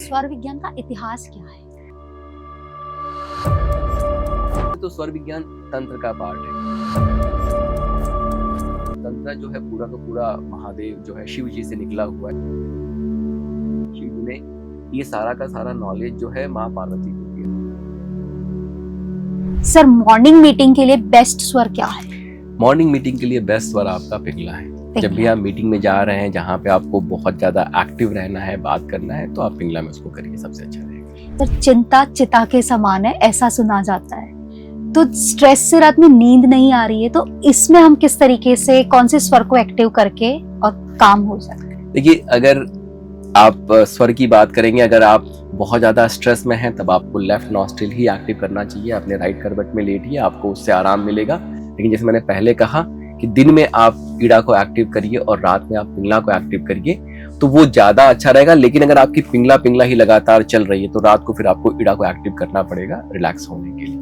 स्वर विज्ञान का इतिहास क्या है? तो स्वर विज्ञान तंत्र का पार्ट है। तंत्र जो है पूरा का पूरा महादेव जो है शिव जी से निकला हुआ है। शिव जी ने ये सारा का सारा नॉलेज जो है माँ पार्वती को दिया। सर, मॉर्निंग मीटिंग के लिए बेस्ट स्वर क्या है? मॉर्निंग मीटिंग के लिए बेस्ट स्वर आपका पिंगला है। जब भी आप मीटिंग में जा रहे हैं जहाँ पे आपको बहुत ज्यादा एक्टिव रहना है, बात करना है, तो आप पिंगला में उसको करिए, सबसे अच्छा रहेगा। सर, चिंता चिता के समान है ऐसा सुना जाता है, तो स्ट्रेस से रात में नींद नहीं आ रही है, तो इसमें हम किस तरीके से कौन से स्वर को एक्टिव करके और काम हो सकते हैं? देखिए, अगर आप स्वर की बात करेंगे, अगर आप बहुत ज्यादा स्ट्रेस में हैं तब आपको लेफ्ट नॉस्ट्रिल ही एक्टिव करना चाहिए। अपने राइट करवट में लेटिए, आपको उससे आराम मिलेगा। लेकिन जैसे मैंने पहले कहा कि दिन में आप ईड़ा को एक्टिव करिए और रात में आप पिंगला को एक्टिव करिए, तो वो ज्यादा अच्छा रहेगा। लेकिन अगर आपकी पिंगला पिंगला ही लगातार चल रही है तो रात को फिर आपको ईड़ा को एक्टिव करना पड़ेगा रिलैक्स होने के लिए।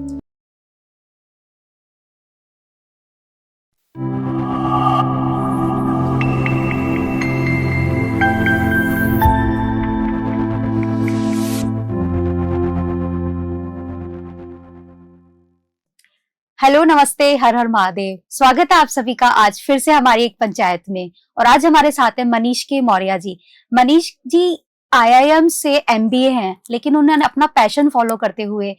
हेलो, नमस्ते, हर हर महादेव। स्वागत है आप सभी का आज फिर से हमारी एक पंचायत में। और आज हमारे साथ है मनीष के मौर्य जी। मनीष जी आईआईएम से एमबीए हैं, लेकिन उन्होंने अपना पैशन फॉलो करते हुए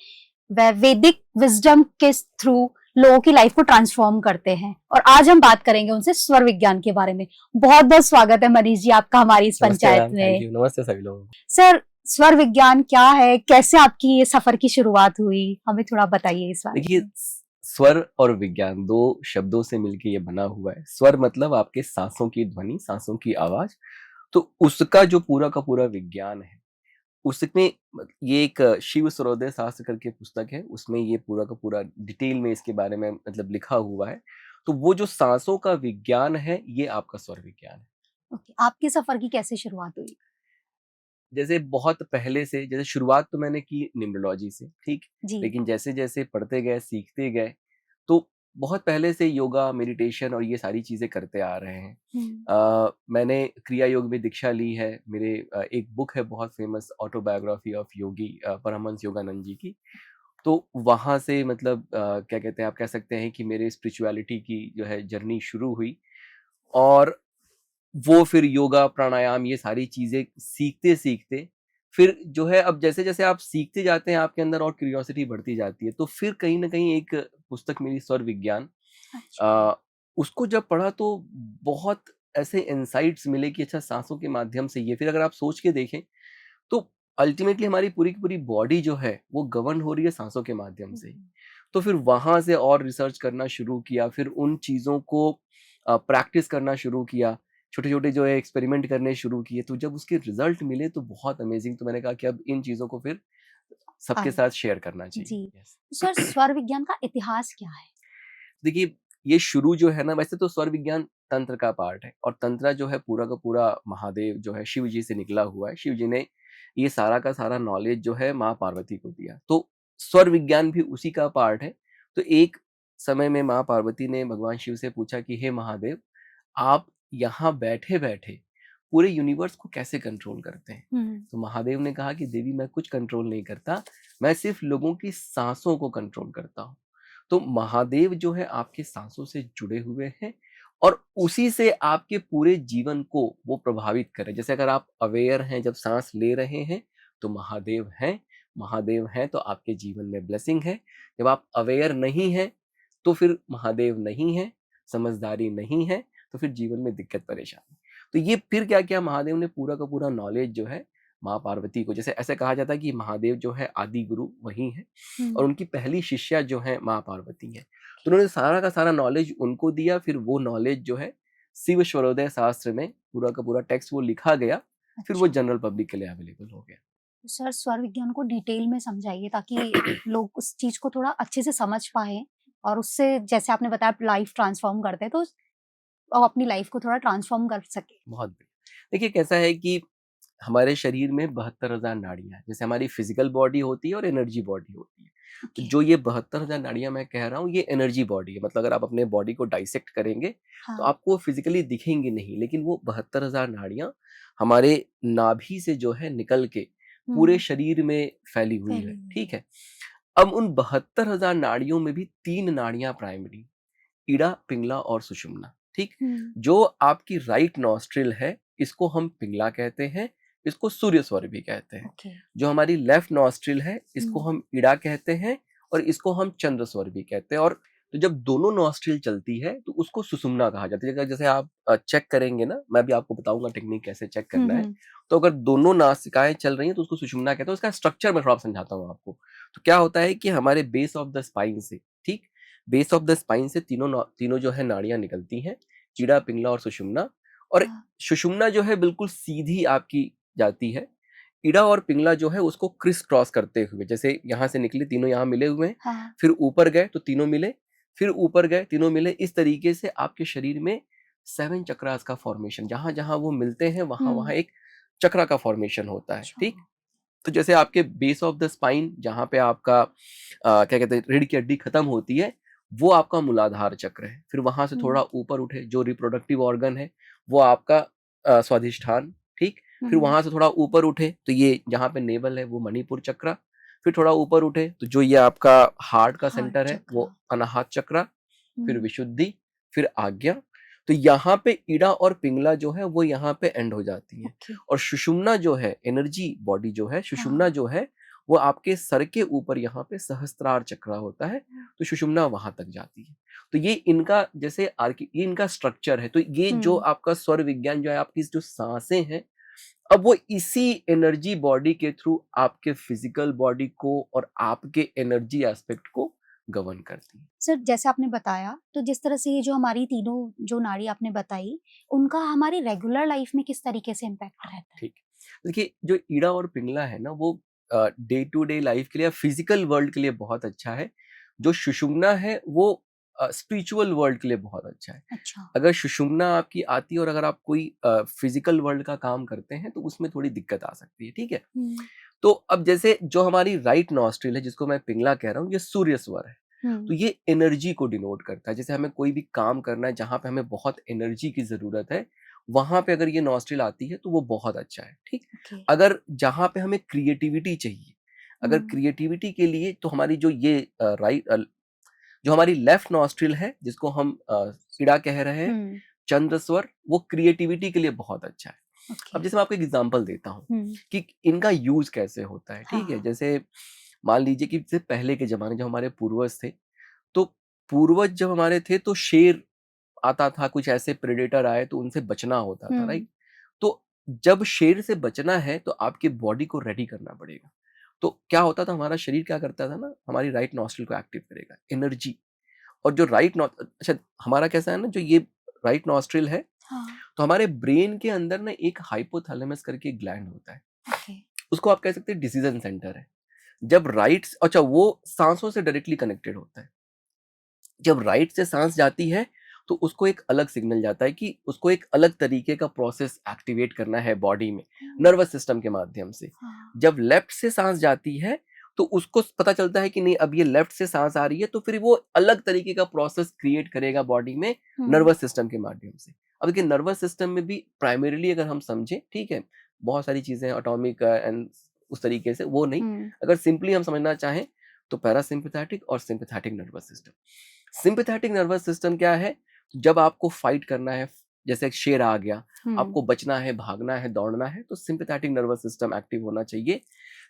वैदिक विजडम के थ्रू लोगों की लाइफ को ट्रांसफॉर्म करते हैं। और आज हम बात करेंगे उनसे स्वर विज्ञान के बारे में। बहुत बहुत स्वागत है मनीष जी आपका हमारी इस पंचायत में। नमस्ते सभी लोगों को। सर, स्वर विज्ञान क्या है, कैसे आपकी ये सफर की शुरुआत हुई, हमें थोड़ा बताइए इस बारे देखिए, में। स्वर और विज्ञान दो शब्दों से मिलकर ये बना हुआ है। स्वर मतलब आपके सांसों की ध्वनि, सांसों की आवाज। तो उसका जो पूरा का पूरा विज्ञान है, उसमें ये एक शिव स्वरोदय शास्त्र करके पुस्तक है, उसमें ये पूरा का पूरा डिटेल में इसके बारे में मतलब लिखा हुआ है। तो वो जो सांसों का विज्ञान है, ये आपका स्वर विज्ञान है। ओके, आपकी सफर की कैसे शुरुआत हुई? जैसे बहुत पहले से, जैसे शुरुआत तो मैंने की न्यूमरोलॉजी से, ठीक। जी। लेकिन जैसे जैसे पढ़ते गए, सीखते गए, तो बहुत पहले से योगा, मेडिटेशन और ये सारी चीजें करते आ रहे हैं। मैंने क्रिया योग में दीक्षा ली है। मेरे एक बुक है बहुत फेमस, ऑटोबायोग्राफी ऑफ योगी, परमहंस योगानंद जी की। तो वहां से मतलब क्या कहते हैं, आप कह सकते हैं कि मेरे स्पिरिचुअलिटी की जो है जर्नी शुरू हुई। और वो फिर योगा, प्राणायाम, ये सारी चीजें सीखते सीखते फिर जो है, अब जैसे जैसे आप सीखते जाते हैं आपके अंदर और क्यूरियोसिटी बढ़ती जाती है, तो फिर कहीं ना कहीं एक पुस्तक मिली, स्वर विज्ञान। अच्छा। उसको जब पढ़ा तो बहुत ऐसे इंसाइट्स मिले कि अच्छा, सांसों के माध्यम से ये, फिर अगर आप सोच के देखें तो अल्टीमेटली हमारी पूरी की पूरी बॉडी जो है वो गवर्न हो रही है सांसों के माध्यम से ही। तो फिर वहां से और रिसर्च करना शुरू किया, फिर उन चीजों को प्रैक्टिस करना शुरू किया, छोटे छोटे जो है एक्सपेरिमेंट करने शुरू किए। तो जब उसके रिजल्ट मिले तो बहुत अमेजिंग, तो मैंने कहा कि अब इन चीजों को फिर सबके साथ शेयर करना चाहिए। जी। Yes. सर, स्वर विज्ञान का इतिहास क्या है? देखिए, ये शुरू जो है ना, वैसे तो स्वर विज्ञान तंत्र का पार्ट है, और तंत्र जो है पूरा का पूरा महादेव जो है शिव जी से निकला हुआ है। शिव जी ने ये सारा का सारा नॉलेज जो है माँ पार्वती को दिया। तो स्वर विज्ञान भी उसी का पार्ट है। तो एक समय में माँ पार्वती ने भगवान शिव से पूछा कि हे महादेव, आप यहाँ बैठे बैठे पूरे यूनिवर्स को कैसे कंट्रोल करते हैं? तो महादेव ने कहा कि देवी, मैं कुछ कंट्रोल नहीं करता, मैं सिर्फ लोगों की सांसों को कंट्रोल करता हूँ। तो महादेव जो है आपके सांसों से जुड़े हुए हैं, और उसी से आपके पूरे जीवन को वो प्रभावित करें। जैसे अगर आप अवेयर हैं जब सांस ले रहे हैं, तो महादेव हैं। महादेव हैं तो आपके जीवन में ब्लेसिंग है। जब आप अवेयर नहीं हैं तो फिर महादेव नहीं है, समझदारी नहीं है, तो फिर जीवन में दिक्कत परेशानी। तो ये फिर क्या किया, महादेव ने पूरा का पूरा नॉलेज जो है माँ पार्वती को, जैसे ऐसे कहा जाता है कि महादेव जो है आदि गुरु वही है, और उनकी पहली शिष्या जो है माँ पार्वती है। तो उन्होंने सारा का सारा नॉलेज उनको दिया। फिर वो नॉलेज जो है शिव स्वरोदय शास्त्र में पूरा का पूरा टेक्स्ट वो लिखा गया। फिर वो जनरल पब्लिक के लिए अवेलेबल हो गया। सर, स्वर विज्ञान को डिटेल में समझाइए ताकि लोग उस चीज को थोड़ा अच्छे से समझ पाए, और उससे जैसे आपने बताया लाइफ ट्रांसफॉर्म करते हैं, तो वो अपनी लाइफ को थोड़ा ट्रांसफॉर्म कर सके। बहुत बढ़िया। देखिए, कैसा है कि हमारे शरीर में 72,000 नाड़ियां हैं। जैसे हमारी फिजिकल बॉडी होती है और एनर्जी बॉडी होती है। तो जो ये 72,000 नाड़ियां मैं कह रहा हूँ, ये एनर्जी बॉडी है। मतलब अगर आप अपने बॉडी को डाइसेक्ट करेंगे तो हाँ। आपको फिजिकली दिखेंगी नहीं, लेकिन वो 72,000 नाड़ियां हमारे नाभि से जो है निकल के पूरे हम्म, शरीर में फैली हुई फैली है, हुई ठीक है। है। अब उन 72,000 नाड़ियों में भी 3 नाड़ियां प्राइमरी, इड़ा, पिंगला और सुषुम्ना, ठीक। हम्म, जो आपकी राइट नॉस्ट्रिल है, इसको हम पिंगला कहते हैं, इसको सूर्य स्वर भी कहते हैं। ओके। जो हमारी लेफ्ट नॉस्ट्रिल है, इसको हम्म, हम इड़ा कहते हैं और इसको हम चंद्र स्वर भी कहते हैं। और तो जब दोनों नॉस्ट्रिल चलती है तो उसको सुषुम्ना कहा जाता है। अगर जैसे आप चेक करेंगे ना, मैं भी आपको बताऊंगा टेक्निक कैसे चेक करना है। हम्म, तो अगर दोनों नासिकाएं चल रही हैं तो उसको सुषुम्ना कहते हैं। उसका स्ट्रक्चर मैं थोड़ा समझाता हूँ आपको। तो क्या होता है कि हमारे बेस ऑफ द स्पाइन से, ठीक, बेस ऑफ द स्पाइन से तीनों जो है नाड़ियां निकलती हैं, इड़ा, पिंगला और सुषुम्ना। और हाँ, सुषुम्ना जो है बिल्कुल सीधी आपकी जाती है। इड़ा और पिंगला जो है उसको क्रिस क्रॉस करते हुए, जैसे यहाँ से निकले तीनों यहाँ मिले हुए हैं, हाँ, फिर ऊपर गए तो तीनों मिले, फिर ऊपर गए तीनों मिले। इस तरीके से आपके शरीर में 7 चक्रास का फॉर्मेशन, जहां जहां वो मिलते हैं वहां वहां हम्म, एक चक्रा का फॉर्मेशन होता है, अच्छा, ठीक। तो जैसे आपके बेस ऑफ द स्पाइन, जहां पे आपका क्या कहते हैं, रीढ़ की हड्डी खत्म होती है, वो आपका मूलाधार चक्र है। फिर वहां से थोड़ा हम्म, ऊपर उठे, जो रिप्रोडक्टिव ऑर्गन है, वो आपका स्वादिष्ठान, ठीक। फिर हम्म, वहां से थोड़ा ऊपर उठे तो ये जहाँ पे नेवल है वो मणिपुर चक्र। फिर थोड़ा ऊपर उठे तो जो ये आपका हार्ट का हार्ट सेंटर है वो चक्रा। अनाहत चक्र। फिर हम्म, विशुद्धि, फिर आज्ञा। तो यहाँ पे इड़ा और पिंगला जो है वो यहाँ पे एंड हो जाती है। ओके, और सुषुम्ना जो है, एनर्जी बॉडी जो है, सुषुम्ना हाँ, जो है वो आपके सर के ऊपर यहाँ पे सहस्त्रार चक्र होता है। तो सुषुम्ना वहां तक जाती है। तो ये इनका जैसे ये इनका स्ट्रक्चर है। तो ये जो हम्म, आपका स्वर विज्ञान जो है, आपकी जो सांसें हैं, अब वो इसी एनर्जी बॉडी के थ्रू आपके फिजिकल बॉडी को और आपके एनर्जी एस्पेक्ट को गवर्न करती है। सर जैसे आपने बताया, तो जिस तरह से ये जो हमारी तीनों जो नाड़ी आपने बताई, उनका हमारी रेगुलर लाइफ में किस तरीके से इम्पैक्ट रहता है? ठीक है। देखिए, जो ईड़ा और पिंगला है ना, वो डे टू डे लाइफ के लिए, फिजिकल वर्ल्ड के लिए बहुत अच्छा है। जो सुषुम्ना है वो स्पिरिचुअल वर्ल्ड के लिए बहुत अच्छा है। अच्छा, अगर सुषुम्ना आपकी आती है और अगर आप कोई फिजिकल वर्ल्ड का काम करते हैं तो उसमें थोड़ी दिक्कत आ सकती है, ठीक है। हम्म, तो अब जैसे जो हमारी राइट नॉस्ट्रिल है, जिसको मैं पिंगला कह रहा हूँ, ये सूर्य स्वर है। तो हम्म, ये एनर्जी को डिनोट करता है। जैसे हमें कोई भी काम करना है जहां पे हमें बहुत एनर्जी की जरूरत है, वहां पे अगर ये नॉस्ट्रिल आती है तो वो बहुत अच्छा है, ठीक। ओके, अगर जहां पे हमें क्रिएटिविटी चाहिए, अगर हम्म, क्रिएटिविटी के लिए, तो हमारी जो ये जो हमारी लेफ्ट नॉस्ट्रिल है, जिसको हम इड़ा कह रहे हैं, हम्म, चंद्र स्वर, वो क्रिएटिविटी के लिए बहुत अच्छा है। ओके, अब जैसे मैं आपको एक एग्जांपल देता हूँ हम्म, कि इनका यूज कैसे होता है, ठीक है। हाँ, जैसे मान लीजिए कि जैसे पहले के जमाने, जो हमारे पूर्वज थे, तो पूर्वज जब हमारे थे तो शेर आता था, कुछ ऐसे प्रेडेटर आए तो उनसे बचना होता था, हम्म, राइट। तो जब शेर से बचना है तो आपकी बॉडी को रेडी करना पड़ेगा। तो क्या होता था, हमारा शरीर क्या करता था ना, हमारी राइट नॉस्ट्रिल को एक्टिव करेगा, एनर्जी। और जो अच्छा, हमारा कैसा है ना, जो ये राइट नॉस्ट्रिल है, हाँ, तो हमारे ब्रेन के अंदर ना एक हाइपोथैलेमस करके एक ग्लैंड होता है। ओके, उसको आप कह सकते हैं डिसीजन सेंटर है। जब अच्छा, वो सांसों से डायरेक्टली कनेक्टेड होता है। जब राइट से सांस जाती है तो उसको एक अलग सिग्नल जाता है कि उसको एक अलग तरीके का प्रोसेस एक्टिवेट करना है बॉडी में, हम्म, नर्वस सिस्टम के माध्यम से। हाँ, जब लेफ्ट से सांस जाती है तो उसको पता चलता है कि नहीं, अब ये लेफ्ट से सांस आ रही है, तो फिर वो अलग तरीके का प्रोसेस क्रिएट करेगा बॉडी में, हम्म, नर्वस सिस्टम के माध्यम से। अब देखिए, नर्वस सिस्टम में भी प्राइमरीली अगर हम समझें, ठीक है, बहुत सारी चीजें अटोमिक एंड उस तरीके से वो नहीं। हम्म, अगर सिंपली हम समझना चाहें तो पैरासिम्पैथेटिक और sympathetic nervous system. Sympathetic nervous system क्या है? जब आपको फाइट करना है, जैसे एक शेर आ गया, हम्म, आपको बचना है, भागना है, दौड़ना है, तो सिंपैथेटिक नर्वस सिस्टम एक्टिव होना चाहिए।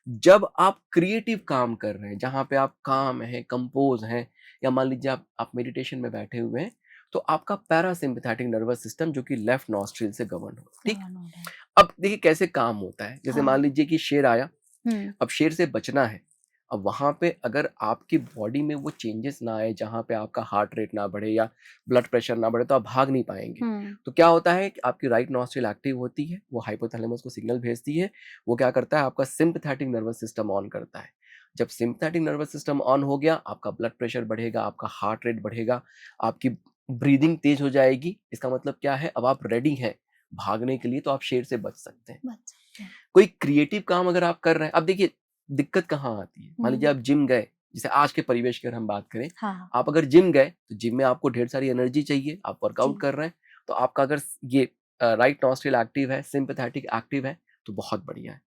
जब आप क्रिएटिव काम कर रहे हैं, जहाँ पे आप काम हैं, कंपोज़ हैं, या मान लीजिए आप मेडिटेशन में बैठे हुए हैं, तो आपका पैरासिम्पैथेटिक नर्वस सिस्टम, जो कि लेफ्ट नॉस्ट्रिल से गवर्न हो, ठीक? गवर्न हो रहा है, अब देखिए कैसे काम होता है। जैसे मान हाँ, लीजिए कि शेर आया, हम्म, अब शेर से बचना है। अब वहाँ पे अगर आपकी बॉडी में वो चेंजेस ना आए, जहाँ पे आपका हार्ट रेट ना बढ़े या ब्लड प्रेशर ना बढ़े, तो आप भाग नहीं पाएँगे। हम्म, तो क्या होता है कि आपकी राइट नॉस्ट्रिल एक्टिव होती है, वो हाइपोथैलेमस को सिग्नल भेजती है। वो क्या करता है, आपका सिम्पैथेटिक नर्वस सिस्टम ऑन करता है। जब सिम्पैथेटिक नर्वस सिस्टम ऑन हो गया, आपका ब्लड प्रेशर बढ़ेगा, आपका हार्ट रेट बढ़ेगा, आपकी ब्रीदिंग तेज हो जाएगी। इसका मतलब क्या है, अब आप रेडी हैं भागने के लिए, तो आप शेर से बच सकते हैं। बच सकते हैं, कोई क्रिएटिव काम अगर आप कर रहे हैं, अब देखिए दिक्कत कहाँ आती है। मान लीजिए हम्म, आप जिम गए, जैसे आज के परिवेश की अगर हम बात करें, हाँ, आप अगर जिम गए तो जिम में आपको ढेर सारी एनर्जी चाहिए, आप जी, वर्कआउट कर रहे हैं, तो आपका अगर ये राइट नॉस्ट्रिल एक्टिव है, सिंपैथेटिक एक्टिव है, तो बहुत बढ़िया है।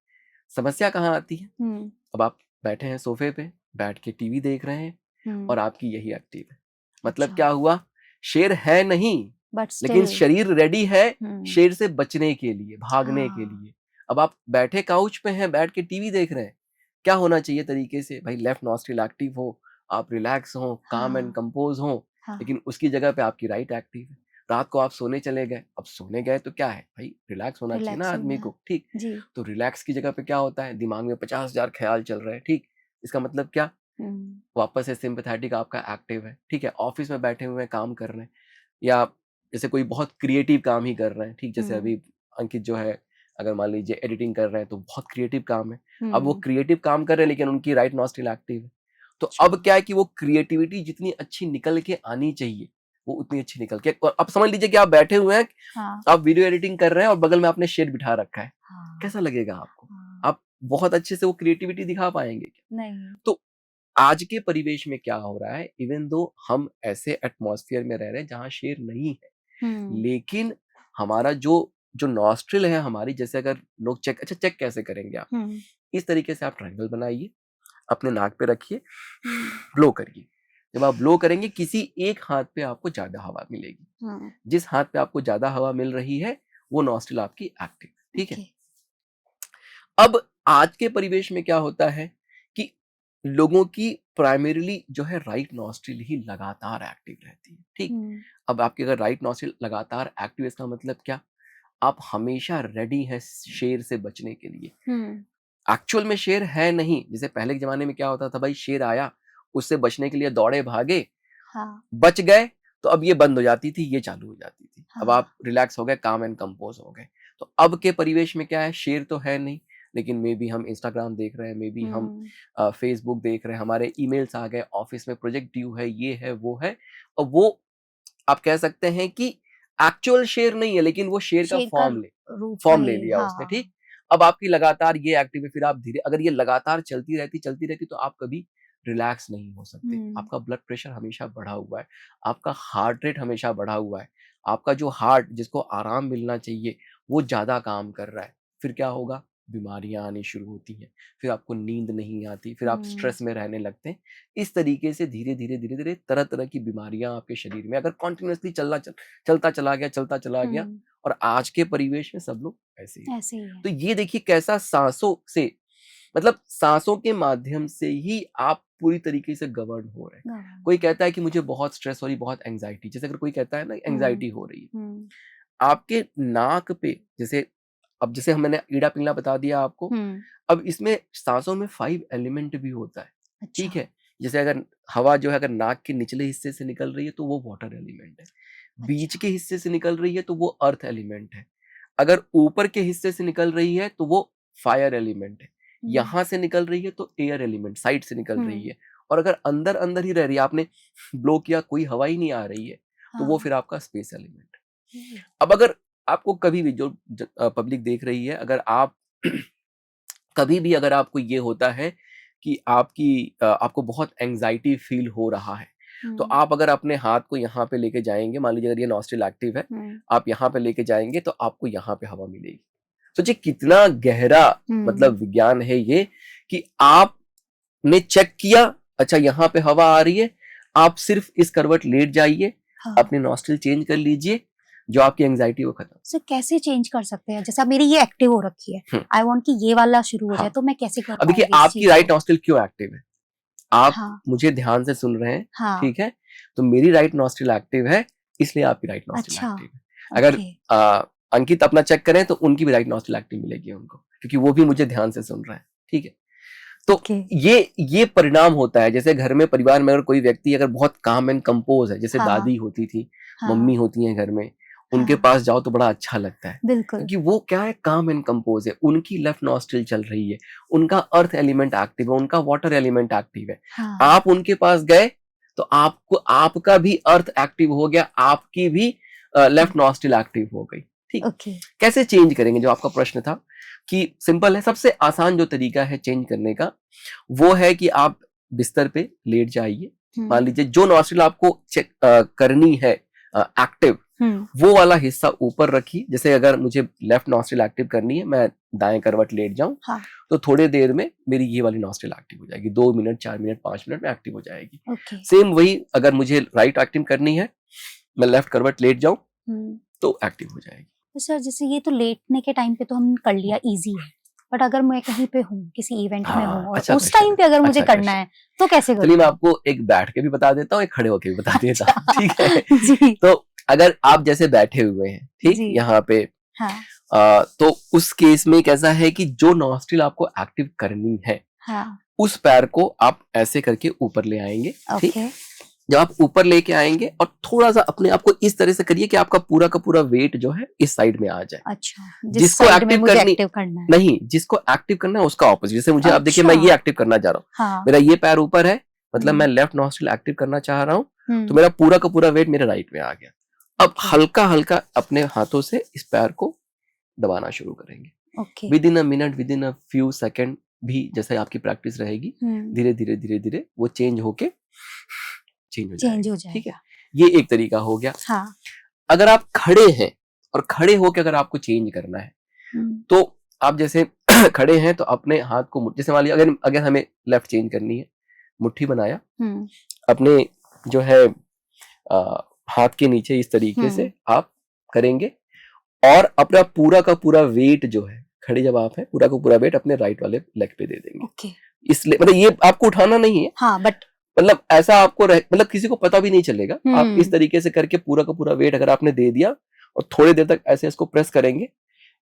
समस्या कहाँ आती है? हम्म, अब आप बैठे हैं सोफे पे, बैठ के टीवी देख रहे हैं और आपकी यही एक्टिव है। मतलब अच्छा, क्या हुआ? शेर है नहीं, बट लेकिन स्टिल, शरीर रेडी है हम्म, शेर से बचने के लिए, भागने के हाँ, लिए। अब आप बैठे काउच पे हैं, बैठ के टीवी देख रहे हैं। क्या होना चाहिए तरीके से? भाई लेफ्ट नॉस्ट्रिल एक्टिव हो, आप रिलैक्स हो, काम एंड हाँ, कंपोज हो, हाँ, लेकिन उसकी जगह पे आपकी राइट एक्टिव है। रात को आप सोने चले गए, अब सोने गए तो क्या है भाई, रिलैक्स होना चाहिए ना रिलैक्स आदमी होना है, को, ठीक? जी, तो रिलैक्स की जगह पे क्या होता है, दिमाग में 50,000 ख्याल चल रहे हैं, ठीक? इसका मतलब क्या? हम्म, वापस से सिंपैथेटिक आपका एक्टिव है, ठीक है? ऑफिस में बैठे हुए हैं, काम कर रहे हैं, या जैसे कोई बहुत क्रिएटिव काम ही कर रहे हैं, ठीक? जैसे हम्म, अभी अंकित जो है, अगर मान लीजिए एडिटिंग कर रहे हैं तो बहुत क्रिएटिव काम है। अब वो हम्म, क्रिएटिव काम कर रहे हैं लेकिन उनकी राइट नॉस्ट्रिल एक्टिव है। तो अच्छा, अब क्या है कि वो क्रिएटिविटी जितनी अच्छी निकल के आनी चाहिए, वो उतनी अच्छी निकल के, और अब समझ लीजिए कि आप बैठे हुए हैं, हाँ, आप वीडियो एडिटिंग कर रहे हैं और बगल में आपने शेर बिठा रखा है। हाँ, कैसा लगेगा आपको? हाँ, आप बहुत अच्छे से वो क्रिएटिविटी दिखा पाएँगे क्या? नहीं, तो आज के परिवेश में क्या हो रहा है, इवन दो हम ऐसे एटमॉस्फेयर में रह रहे हैं जहाँ शेर नहीं है, हम्म, लेकिन हमारा जो जो नॉस्ट्रिल है हमारी, जैसे अगर लोग चेक, अच्छा चेक कैसे करेंगे आप? हम्म, इस तरीके से आप ट्रायंगल बनाइए, अपने नाक पे रखिए, हम्म, ब्लो करिए। जब आप ब्लो करेंगे, किसी एक हाथ पे आपको ज्यादा हवा मिलेगी। हाँ, जिस हाथ पे आपको ज्यादा हवा मिल रही है, वो नॉस्ट्रिल आपकी एक्टिव है, ठीक है? ओके, अब आज के परिवेश में क्या होता है कि लोगों की प्राइमरीली जो है राइट नॉस्ट्रिल ही लगातार एक्टिव रहती है, ठीक? हम्म, अब आपकी अगर राइट नॉस्ट्रिल लगातार एक्टिव है, इसका मतलब क्या? आप हमेशा रेडी हैं शेर से बचने के लिए। हम्म, एक्चुअल में शेर है नहीं, जैसे पहले के ज़माने में क्या होता था, भाई शेर आया, उससे बचने के लिए दौड़े भागे, हाँ, बच गए, तो अब ये बंद हो जाती थी, ये चालू हो जाती थी। अब हाँ, आप रिलैक्स हो गए, काम एंड कंपोज़ हो गए। तो अब के परिवेश में क्या है, शेर तो है नहीं, लेकिन मे बी हम इंस्टाग्राम देख रहे हैं, मे बी हम हम्म, फेसबुक देख रहे हैं, हमारे ईमेल्स आ गए, ऑफ़िस में प्रोजेक्ट ड्यू है, ये है, वो है, और वो आप कह सकते हैं कि एक्चुअल शेर नहीं है, लेकिन वो शेर का शेर का रूप फॉर्म ले वही, लिया उसने, हाँ, ठीक? अब आपकी लगातार ये एक्टिव है, फिर आप धीरे, अगर ये लगातार चलती रहती तो आप कभी रिलैक्स नहीं हो सकते। हम्म, आपका ब्लड प्रेशर हमेशा बढ़ा हुआ है, आपका हार्ट रेट हमेशा बढ़ा हुआ है, आपका जो हार्ट जिसको आराम मिलना चाहिए, वो ज़्यादा काम कर रहा है। फिर क्या होगा? बीमारियाँ आनी शुरू होती हैं, फिर आपको नींद नहीं आती, फिर आप हम्म, स्ट्रेस में रहने लगते हैं। इस तरीके से धीरे-धीरे तरह-तरह की बीमारियाँ आपके शरीर में, अगर कंटीन्यूअसली चलता चला गया, हम्म, और आज के परिवेश में सब लोग ऐसे ही हैं। ऐसे ही है, तो ये देखिए कैसा साँसों से, मतलब साँसों के माध्यम से ही आप पूरी तरीके से गवर्न हो रहे हैं। गवर्न, कोई कहता है कि मुझे बहुत स्ट्रेस हो रही, बहुत एंग्ज़ायटी, जैसे अगर कोई कहता है ना हम्म, एंग्ज़ायटी हो रही है, हम्म, आपके नाक पे, जैसे अब जैसे मैंने ईड़ा पिंगला बता दिया आपको, हम्म, अब इसमें साँसों में 5 एलिमेंट भी होता है, अच्छा, ठीक है? जैसे अगर हवा जो है अगर नाक के निचले हिस्से से निकल रही है तो वो वाटर एलिमेंट है। बीच अच्छा, के हिस्से से निकल रही है तो वो अर्थ एलिमेंट है। अगर ऊपर के हिस्से से निकल रही है तो वो फायर एलिमेंट है। हम्म, यहाँ से निकल रही है तो एयर एलिमेंट साइड से निकल रही हम्म, है। और अगर अंदर-अंदर ही रह रही है, आपने ब्लो किया, कोई हवा ही नहीं आ रही है, तो वो हाँ, फिर आपका स्पेस एलिमेंट है। ओह, अब अगर आपको कभी भी जो पब्लिक देख रही है, अगर आप कभी भी अगर आपको ये होता है कि आपको बहुत एंग्जायटी फील हो रहा है, तो हम्म, आप अगर अपने हाथ को यहाँ पे लेके जाएँगे, मान लीजिए अगर ये नॉस्ट्रिल एक्टिव है, हम्म, आप यहाँ पे लेके जाएँगे तो आपको यहाँ पे हवा मिलेगी। सोचिए कितना गहरा हम्म, मतलब विज्ञान है ये, कि आपने चेक किया, अच्छा यहाँ पे हवा आ रही है, आप सिर्फ इस करवट लेट जाइए, हाँ, अपनी नॉस्ट्रिल चेंज कर लीजिए, जो आपकी एंग्जायटी वो खत्म। सर कैसे चेंज कर सकते हैं, जैसे अब मेरी ये एक्टिव हो रखी है, हुँ, आई वांट कि ये वाला शुरू हो जाए, हाँ। तो मैं कैसे कर अब देखिए पाऊंगी इस आपकी चीज राइट को? नॉस्ट्रिल क्यों एक्टिव है? आप हाँ, मुझे ध्यान से सुन रहे हैं, हाँ, ठीक है? तो मेरी राइट नॉस्ट्रिल एक्टिव है, इसलिए आपकी राइट नॉस्ट्रिल अच्छा, एक्टिव है। अगर ओके, अंकित अपना चेक करें तो उनकी भी राइट नॉस्ट्रिल एक्टिव मिलेगी उनको, क्योंकि वो भी मुझे ध्यान से सुन रहे हैं, ठीक है? तो ओके, ये परिणाम होता है, जैसे घर में परिवार में अगर कोई व्यक्ति अगर बहुत काम एंड कंपोज़ है, जैसे हाँ, दादी होती थी, हाँ, मम्मी होती हैं घर में, उनके हाँ, पास जाओ तो बड़ा अच्छा लगता है। बिल्कुल, क्योंकि वो क्या है, काम एंड कंपोज़ है, उनकी लेफ्ट नॉस्ट्रिल चल रही है, उनका अर्थ एलिमेंट एक्टिव है, उनका वाटर एलिमेंट एक्टिव है। हाँ, आप उनके पास गए तो आपको आपका भी अर्थ एक्टिव हो गया, आपकी भी लेफ्ट नॉस्ट्रिल एक्टिव हो गई, ठीक? ओके, कैसे चेंज करेंगे, जो आपका प्रश्न था, कि सिंपल है, सबसे आसान जो तरीका है चेंज करने का, वो है कि आप बिस्तर पे लेट जाइए। मान हम्म, लीजिए जो नॉस्ट्रिल आपको चेक करनी है एक्टिव, वो वाला हिस्सा ऊपर रखिए। जैसे अगर मुझे लेफ्ट नॉस्ट्रिल एक्टिव करनी है, मैं दाएं करवट लेट जाऊं, हाँ, तो थोड़ी देर में मेरी ये वाली नॉस्ट्रिल एक्टिव हो जाएगी, 2 मिनट 4 मिनट 5 मिनट में एक्टिव हो जाएगी। ओके। सेम वही अगर मुझे राइट एक्टिव करनी है, मैं लेफ्ट करवट लेट जाऊं तो एक्टिव हो जाएगी। तो सर जैसे ये तो लेटने के टाइम पे तो हम कर लिया, इजी है, बट अगर मैं कहीं पे हूँ, किसी इवेंट में हूँ और अच्छा उस क्वेश्चन टाइम पे अगर मुझे अच्छा करना क्वेश्चन। है तो कैसे चलिए करूँ? मैं आपको एक बैठ के भी बता देता हूँ, एक खड़े होके भी बता देता हूँ, अच्छा, ठीक है। जी तो अगर आप जैसे बैठे हुए हैं, ठीक, जी, यहाँ पे, हाँ तो उस केस में कैसा है कि जो नॉस्ट्रिल आपको एक्टिव करनी है, हाँ, उस पैर को आप ऐसे करके ऊपर ले आएंगे, ठीक। ओके, जब आप ऊपर लेके आएंगे और थोड़ा सा अपने आप को इस तरह से करिए कि आपका पूरा का पूरा वेट जो है इस साइड में आ जाए। अच्छा, जिस जिसको साइड में एक्टिव मुझे करनी एक्टिव करना है। नहीं, जिसको एक्टिव करना है उसका ऑपोजिट। जैसे मुझे आप देखिए, मैं अच्छा, ये एक्टिव करना चाह रहा हूँ, हाँ, मेरा ये पैर ऊपर है, मतलब मैं हम्म, लेफ्ट नॉस्ट्रिल एक्टिव करना चाह रहा हूँ, तो हम्म, मेरा पूरा का पूरा वेट मेरे राइट में आ गया। अब ओके, हल्का हल्का अपने हाथों से इस पैर को दबाना शुरू करेंगे, okay, with in a minute, with in a few second भी, जैसे आपकी प्रैक्टिस रहेगी, धीरे धीरे धीरे धीरे वो चेंज होके चेंज हो चेंज हो जाएगा, ठीक है। जाएगा। ये एक तरीका हो गया। हाँ, अगर आप खड़े हैं और खड़े होके अगर आपको चेंज करना है, तो आप जैसे खड़े हैं तो अपने हाथ को, जैसे मान लीजिए अगर अगर हमें लेफ्ट चेंज करनी है, मुट्ठी बनाया, अपने जो है हाथ के नीचे इस तरीके से आप करेंगे, और अपना पूरा का पूरा वेट जो है, खड़े जब आप हैं, पूरा का पूरा वेट अपने राइट वाले लेग पे दे देंगे। ओके, इसलिए मतलब ये आपको उठाना नहीं है, हाँ, बट मतलब ऐसा आपको मतलब किसी को पता भी नहीं चलेगा। आप इस तरीके से करके पूरा का पूरा वेट अगर आपने दे दिया और थोड़ी देर तक ऐसे इसको प्रेस करेंगे,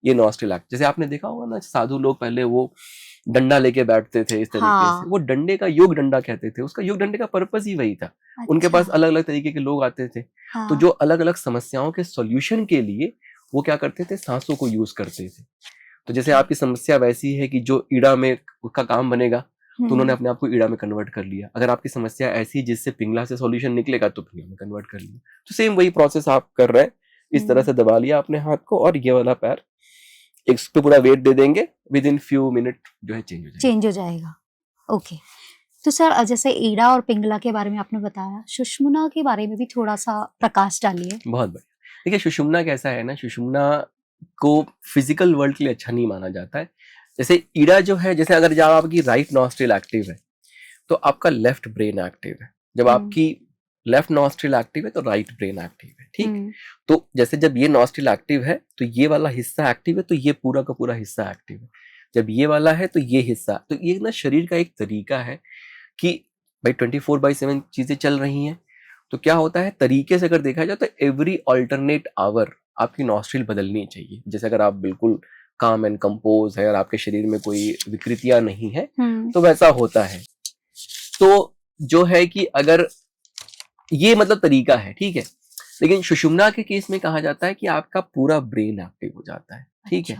ये नॉस्ट्रिल एक्ट। जैसे आपने देखा होगा ना, साधु लोग पहले वो डंडा लेके बैठते थे इस तरीके हाँ, से, वो डंडे का योग डंडा कहते थे, उसका योग डंडे का पर्पस ही वही था। उनके अच्छा, पास अलग अलग तरीके के लोग आते थे, तो हाँ, जो अलग अलग समस्याओं के सॉल्यूशन के लिए वो क्या करते थे, सांसों को यूज करते थे। तो जैसे आपकी समस्या वैसी है कि जो ईड़ा में उसका काम बनेगा, तो उन्होंने अपने आप को ईड़ा में कन्वर्ट कर लिया। अगर आपकी समस्या ऐसी है जिससे पिंगला से सॉल्यूशन निकलेगा, तो पिंगला में कन्वर्ट कर लिया। तो सेम वही प्रोसेस आप कर रहे हैं, इस तरह से दबा लिया अपने हाथ को, और ये वाला पैर इस पे पूरा वेट दे देंगे, विद इन फ्यू मिनट जो है चेंज हो जाएगा। ओके। तो सर जैसे ईड़ा और पिंगला के बारे में आपने बताया, सुषुम्ना के बारे में भी थोड़ा सा प्रकाश डालिए। बहुत बढ़िया। देखिए सुषुम्ना कैसा है ना, सुषुम्ना को फिजिकल वर्ल्ड के लिए अच्छा नहीं माना जाता है। जैसे ईड़ा जो है, जैसे अगर जब आपकी राइट नॉस्ट्रिल एक्टिव है तो आपका लेफ्ट ब्रेन एक्टिव है। जब आपकी लेफ्ट नॉस्ट्रिल एक्टिव है तो राइट ब्रेन एक्टिव है, ठीक। तो जैसे जब ये नॉस्ट्रिल एक्टिव है तो ये वाला हिस्सा एक्टिव है, तो ये पूरा का पूरा हिस्सा एक्टिव है। जब ये वाला है तो ये हिस्सा, तो ये ना शरीर का एक तरीका है कि भाई 24/7 चीजें चल रही हैं, तो क्या होता है, तरीके से अगर देखा जाए तो एवरी ऑल्टरनेट आवर आपकी नॉस्ट्रिल बदलनी चाहिए। जैसे अगर आप बिल्कुल काम एंड कंपोज है और आपके शरीर में कोई विकृतियां नहीं है, तो वैसा होता है। तो जो है कि अगर ये मतलब तरीका है, ठीक है। लेकिन सुषुम्ना के केस में कहा जाता है कि आपका पूरा ब्रेन एक्टिव हो जाता है, ठीक है।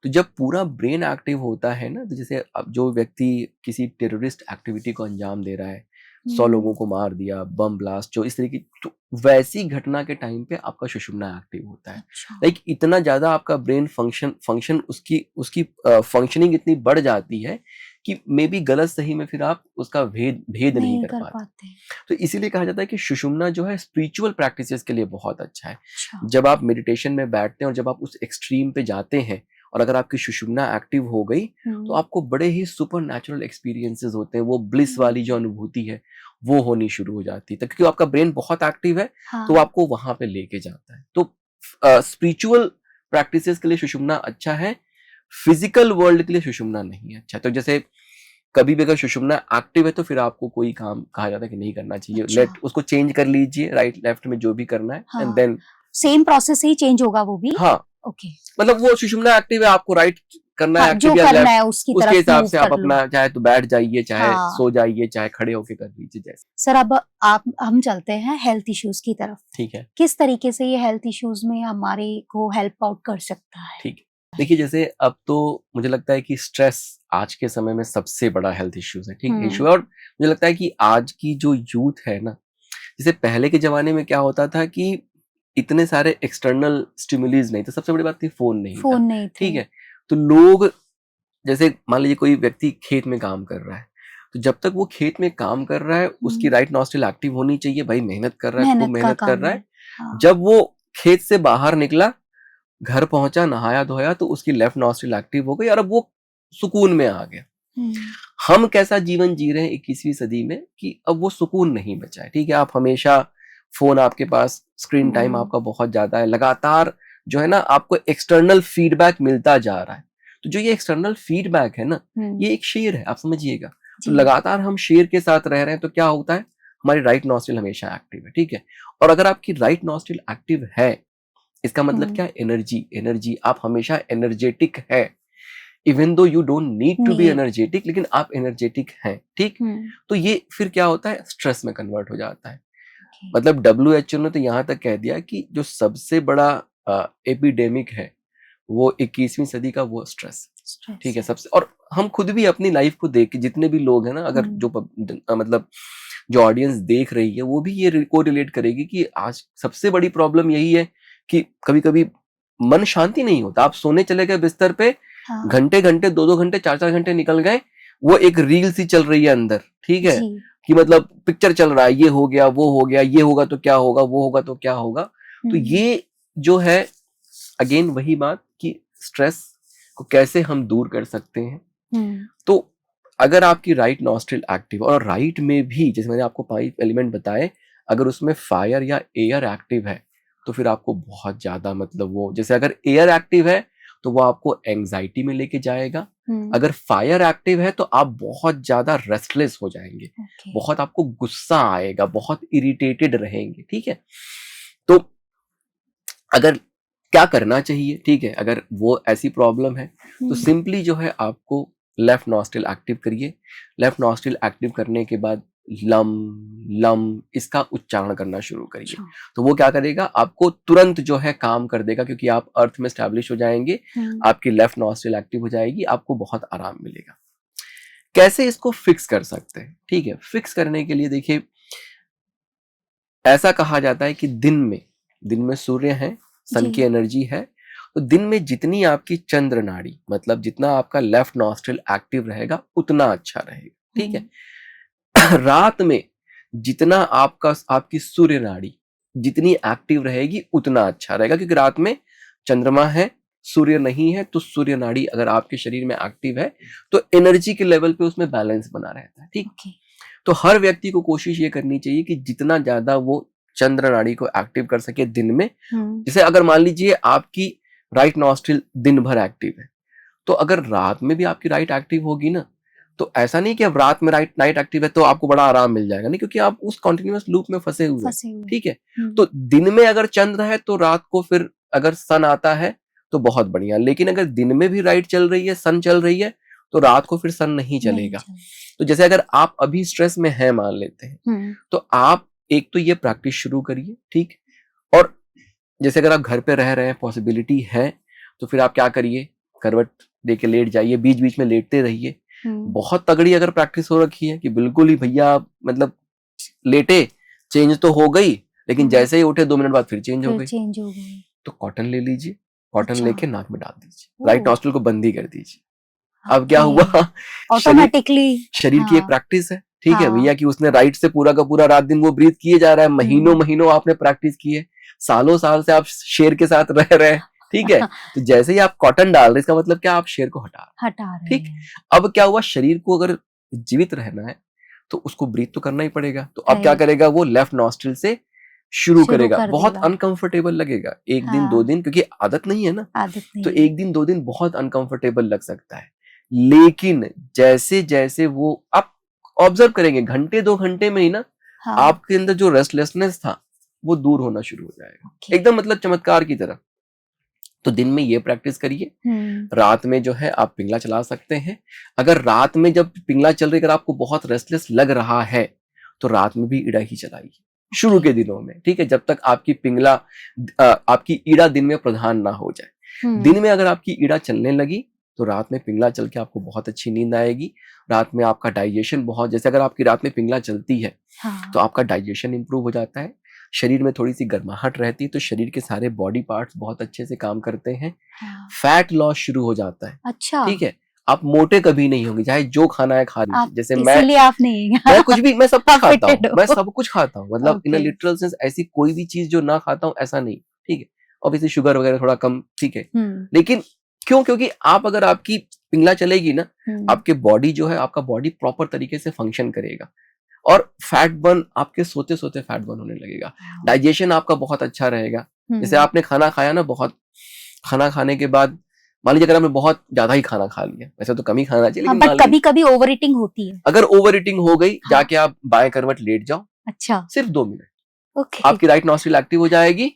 तो जब पूरा ब्रेन एक्टिव होता है ना, तो जैसे अब जो व्यक्ति किसी टेररिस्ट एक्टिविटी को अंजाम दे रहा है, 100 लोगों को मार दिया, बम ब्लास्ट, जो इस तरीके, तो वैसी घटना के टाइम पे आपका सुषुम्ना एक्टिव होता है। लाइक इतना ज्यादा आपका ब्रेन फंक्शन उसकी फंक्शनिंग इतनी बढ़ जाती है कि मे बी गलत सही में फिर आप उसका भेद नहीं कर पाते। तो इसीलिए कहा जाता है कि सुषुम्ना जो है स्पिरिचुअल प्रैक्टिसेस के लिए बहुत अच्छा है। जब आप मेडिटेशन में बैठते हैं और जब आप उस एक्सट्रीम पे जाते हैं और अगर आपकी सुषुम्ना एक्टिव हो गई, तो आपको बड़े ही सुपर नेचुरल एक्सपीरियंसेस होते हैं। वो ब्लिस वाली जो अनुभूति है वो होनी शुरू हो जाती है, क्योंकि आपका ब्रेन बहुत एक्टिव है, तो आपको वहां पे लेके जाता है। तो स्पिरिचुअल प्रैक्टिसेस के लिए सुषुम्ना अच्छा है, फिजिकल वर्ल्ड के लिए सुषुम्ना नहीं है अच्छा। तो जैसे कभी भी अगर सुषुम्ना एक्टिव है तो फिर आपको कोई काम कहा जाता है कि नहीं करना चाहिए। लेट उसको चेंज कर लीजिए, राइट लेफ्ट में जो भी करना है, एंड देन सेम प्रोसेस से ही चेंज होगा वो भी। हाँ, ओके। मतलब वो सुषुम्ना एक्टिव है, आपको राइट करना है, जो करना है उसकी तरफ उसके हिसाब से आप कर लो। अपना चाहे तो बैठ जाइए, चाहे सो जाइए, चाहे खड़े होके कर लीजिए जैसे। सर अब हम चलते हैं हेल्थ इश्यूज की तरफ। ठीक है। किस तरीके से ये हेल्थ इश्यूज में हमारे को हेल्प आउट कर सकता है? ठीक है, देखिए जैसे अब तो मुझे लगता है कि स्ट्रेस आज के समय में सबसे बड़ा हेल्थ इश्यूज है, ठीक है इशू। और मुझे लगता है कि आज की जो यूथ है ना, जैसे पहले के जमाने में क्या होता था कि इतने सारे एक्सटर्नल स्टिमुलीज नहीं थे, सबसे बड़ी बात थी फोन नहीं था, ठीक है। तो लोग जैसे मान लीजिए कोई व्यक्ति खेत में काम कर रहा है, तो जब तक वो खेत में काम कर रहा है उसकी राइट नॉस्ट्रिल एक्टिव होनी चाहिए, भाई मेहनत कर रहा है, खूब मेहनत कर रहा है। जब वो खेत से बाहर निकला, घर पहुंचा, नहाया धोया तो उसकी लेफ्ट नॉस्ट्रिल एक्टिव हो गई और अब वो सुकून में आ गया। हम कैसा जीवन जी रहे हैं 21वीं सदी में कि अब वो सुकून नहीं बचा है। ठीक है, आप हमेशा फोन आपके पास, स्क्रीन टाइम आपका बहुत ज्यादा है, लगातार जो है ना आपको एक्सटर्नल फीडबैक मिलता जा रहा है। तो जो ये एक्सटर्नल फीडबैक है ना, ये एक शेर है, आप समझिएगा। तो लगातार हम शेर के साथ रह रहे हैं तो क्या होता है, हमारी राइट नॉस्ट्रिल हमेशा एक्टिव है। ठीक है, और अगर आपकी राइट नॉस्ट्रिल एक्टिव है, इसका मतलब क्या है, एनर्जी। एनर्जी, आप हमेशा एनर्जेटिक है, even though you don't need to be energetic, लेकिन आप एनर्जेटिक हैं। ठीक, तो ये फिर क्या होता है, स्ट्रेस में कन्वर्ट हो जाता है। मतलब WHO ने तो यहाँ तक कह दिया कि जो सबसे बड़ा एपिडेमिक है वो 21वीं सदी का वो स्ट्रेस। ठीक है, सबसे। और हम खुद भी अपनी लाइफ को देख के, जितने भी लोग हैं ना, अगर जो मतलब जो ऑडियंस देख रही है वो भी ये को रिलेट करेगी कि आज सबसे बड़ी प्रॉब्लम यही है कि कभी कभी मन शांति नहीं होता। आप सोने चले गए बिस्तर पे, घंटे घंटे, 2-2 घंटे, 4-4 घंटे निकल गए, वो एक रील सी चल रही है अंदर। ठीक है, कि मतलब पिक्चर चल रहा है, ये हो गया, वो हो गया, ये होगा तो क्या होगा, वो होगा तो क्या होगा। तो ये जो है अगेन वही बात कि स्ट्रेस को कैसे हम दूर कर सकते हैं। तो अगर आपकी राइट नॉस्ट्रिल एक्टिव, और राइट में भी जैसे मैंने आपको 5 एलिमेंट बताए, अगर उसमें फायर या एयर एक्टिव है तो फिर आपको बहुत ज्यादा मतलब वो, जैसे अगर एयर एक्टिव है तो वो आपको एंजाइटी में लेके जाएगा। अगर फायर एक्टिव है तो आप बहुत ज्यादा रेस्टलेस हो जाएंगे, बहुत आपको गुस्सा आएगा, बहुत इरिटेटेड रहेंगे। ठीक है, तो अगर क्या करना चाहिए, ठीक है, अगर वो ऐसी प्रॉब्लम है तो सिंपली जो है आपको लेफ्ट नॉस्ट्रिल एक्टिव करिए। लेफ्ट नॉस्ट्रिल एक्टिव करने के बाद लम लम इसका उच्चारण करना शुरू करिए। तो वो क्या करेगा, आपको तुरंत जो है काम कर देगा, क्योंकि आप अर्थ में स्टैब्लिश हो जाएंगे, आपकी लेफ्ट नॉस्ट्रिल एक्टिव हो जाएगी, आपको बहुत आराम मिलेगा। कैसे इसको फिक्स कर सकते हैं? ठीक है, फिक्स करने के लिए देखिए, ऐसा कहा जाता है कि दिन में सूर्य है, सन की एनर्जी है, तो दिन में जितनी आपकी चंद्र नाड़ी, मतलब जितना आपका लेफ्ट नॉस्ट्रिल एक्टिव रहेगा उतना अच्छा रहेगा। ठीक है, रात में जितना आपकी सूर्य नाड़ी जितनी एक्टिव रहेगी उतना अच्छा रहेगा, क्योंकि रात में चंद्रमा है, सूर्य नहीं है। तो सूर्य नाड़ी अगर आपके शरीर में एक्टिव है तो एनर्जी के लेवल पे उसमें बैलेंस बना रहता है। ठीक, तो हर व्यक्ति को कोशिश ये करनी चाहिए कि जितना ज्यादा वो चंद्र नाड़ी को एक्टिव कर सके दिन में। जैसे अगर मान लीजिए आपकी राइट नॉस्ट्रिल दिन भर एक्टिव है, तो अगर रात में भी आपकी राइट एक्टिव होगी ना, तो ऐसा नहीं कि अब रात में नाइट एक्टिव है तो आपको बड़ा आराम मिल जाएगा, नहीं, क्योंकि आप उस कॉन्टिन्यूअस लूप में फंसे हुए। ठीक है, तो दिन में अगर चंद्र है तो रात को फिर अगर सन आता है तो बहुत बढ़िया, लेकिन अगर दिन में भी राइट चल रही है, सन चल रही है, तो रात को फिर सन नहीं चलेगा। तो जैसे अगर आप अभी स्ट्रेस में हैं मान लेते हैं, तो आप एक तो ये प्रैक्टिस शुरू करिए। ठीक, और जैसे अगर आप घर पे रह रहे हैं, पॉसिबिलिटी है, तो फिर आप क्या करिए, करवट देके लेट जाइए, बीच बीच में लेटते रहिए। बहुत तगड़ी अगर प्रैक्टिस हो रखी है कि बिल्कुल ही भैया मतलब लेटे, चेंज तो हो गई, लेकिन जैसे ही उठे 2 मिनट बाद फिर चेंज हो गई, तो कॉटन ले लीजिए, कॉटन लेके नाक में डाल दीजिए, राइट नॉस्ट्रिल को बंद ही कर दीजिए। अब क्या हुआ, ऑटोमेटिकली शरीर की एक प्रैक्टिस है। ठीक है भैया, कि उसने राइट से पूरा का पूरा रात दिन वो ब्रीथ किए जा रहा है, महीनों आपने प्रैक्टिस की है, सालों साल से आप शेर के साथ रह रहे हैं। ठीक है, तो जैसे ही आप कॉटन डाल रहे, इसका मतलब क्या, आप शेर को हटा रहे। ठीक, अब क्या हुआ, शरीर को अगर जीवित रहना है तो उसको ब्रीथ तो करना ही पड़ेगा। तो अब क्या करेगा, वो लेफ्ट नॉस्ट्रिल से शुरू करेगा। बहुत अनकंफर्टेबल लगेगा, 1 दिन 2 दिन, क्योंकि आदत नहीं है ना, तो 1 दिन 2 दिन बहुत अनकंफर्टेबल लग सकता है, लेकिन जैसे जैसे वो आप ऑब्जर्व करेंगे, घंटे 2 घंटे में ही ना आपके अंदर जो रेस्टलेसनेस था वो दूर होना शुरू हो जाएगा, एकदम मतलब चमत्कार की तरह। तो दिन में ये प्रैक्टिस करिए। रात में जो है आप पिंगला चला सकते हैं। अगर रात में जब पिंगला चल रही, अगर आपको बहुत रेस्टलेस लग रहा है तो रात में भी ईड़ा ही चलाइए शुरू के दिनों में। ठीक है, जब तक आपकी पिंगला आपकी ईड़ा दिन में प्रधान ना हो जाए। दिन में अगर आपकी ईड़ा चलने लगी तो रात में पिंगला चल के आपको बहुत अच्छी नींद आएगी। रात में आपका डाइजेशन बहुत, जैसे अगर आपकी रात में पिंगला चलती है तो आपका डाइजेशन इंप्रूव हो जाता है, शरीर में थोड़ी सी गर्माहट रहती है, तो शरीर के सारे बॉडी पार्ट्स बहुत अच्छे से काम करते हैं। फैट लॉस शुरू हो जाता है। अच्छा, ठीक है, आप मोटे कभी नहीं होंगे, चाहे जो खाना है खा लीजिए। जैसे मैं कुछ भी, मैं सब कुछ खाता हूँ, मैं सब कुछ खाता हूँ, मतलब इन लिटरल सेंस ऐसी कोई भी चीज जो ना खाता हूँ ऐसा नहीं। ठीक है, ऑब्वियसली शुगर वगैरह थोड़ा कम, ठीक है, हम्म लेकिन क्यों? क्योंकि आप अगर आपकी पिंगला चलेगी ना, हम्म आपके बॉडी जो है, आपका बॉडी प्रॉपर तरीके से फंक्शन करेगा और फैट बर्न, आपके सोते सोते फैट बर्न होने लगेगा, डाइजेशन आपका बहुत अच्छा रहेगा। जैसे हम्म आपने खाना खाया ना, बहुत खाना खाने के बाद मान लीजिए अगर आपने बहुत ज्यादा ही खाना खा लिया, वैसे तो कम ही खाना चाहिए, हाँ, लेकिन बट मान लीजिए कभी कभी ओवर ईटिंग होती है। अगर ओवर ईटिंग हो गई, हाँ, जाके आप बाएं करवट लेट जाओ, अच्छा, सिर्फ 2 मिनट, ओके, आपकी राइट नॉस्ट्रिल एक्टिव हो जाएगी,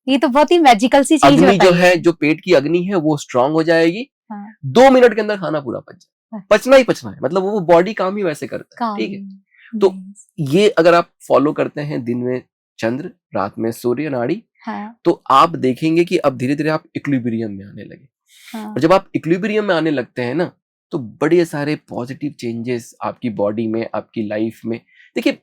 ये तो बहुत ही मैजिकल सी चीज अग्नि जो बताई है, जो पेट की अग्नि है वो स्ट्रांग हो जाएगी, हाँ, 2 मिनट के अंदर खाना पूरा पच जाए, अच्छा, पचना ही पचना है, मतलब वो बॉडी काम ही वैसे करता है, काम, ठीक है। तो नाइस, ये अगर आप फॉलो करते हैं, दिन में चंद्र, रात में सूर्य नाड़ी, हाँ, तो आप देखेंगे कि अब धीरे धीरे आप इक्विलिब्रियम में आने लगे। हाँ, और जब आप इक्विलिब्रियम में आने लगते हैं ना, तो बड़े सारे पॉजिटिव चेंजेस आपकी बॉडी में, आपकी लाइफ में। देखिए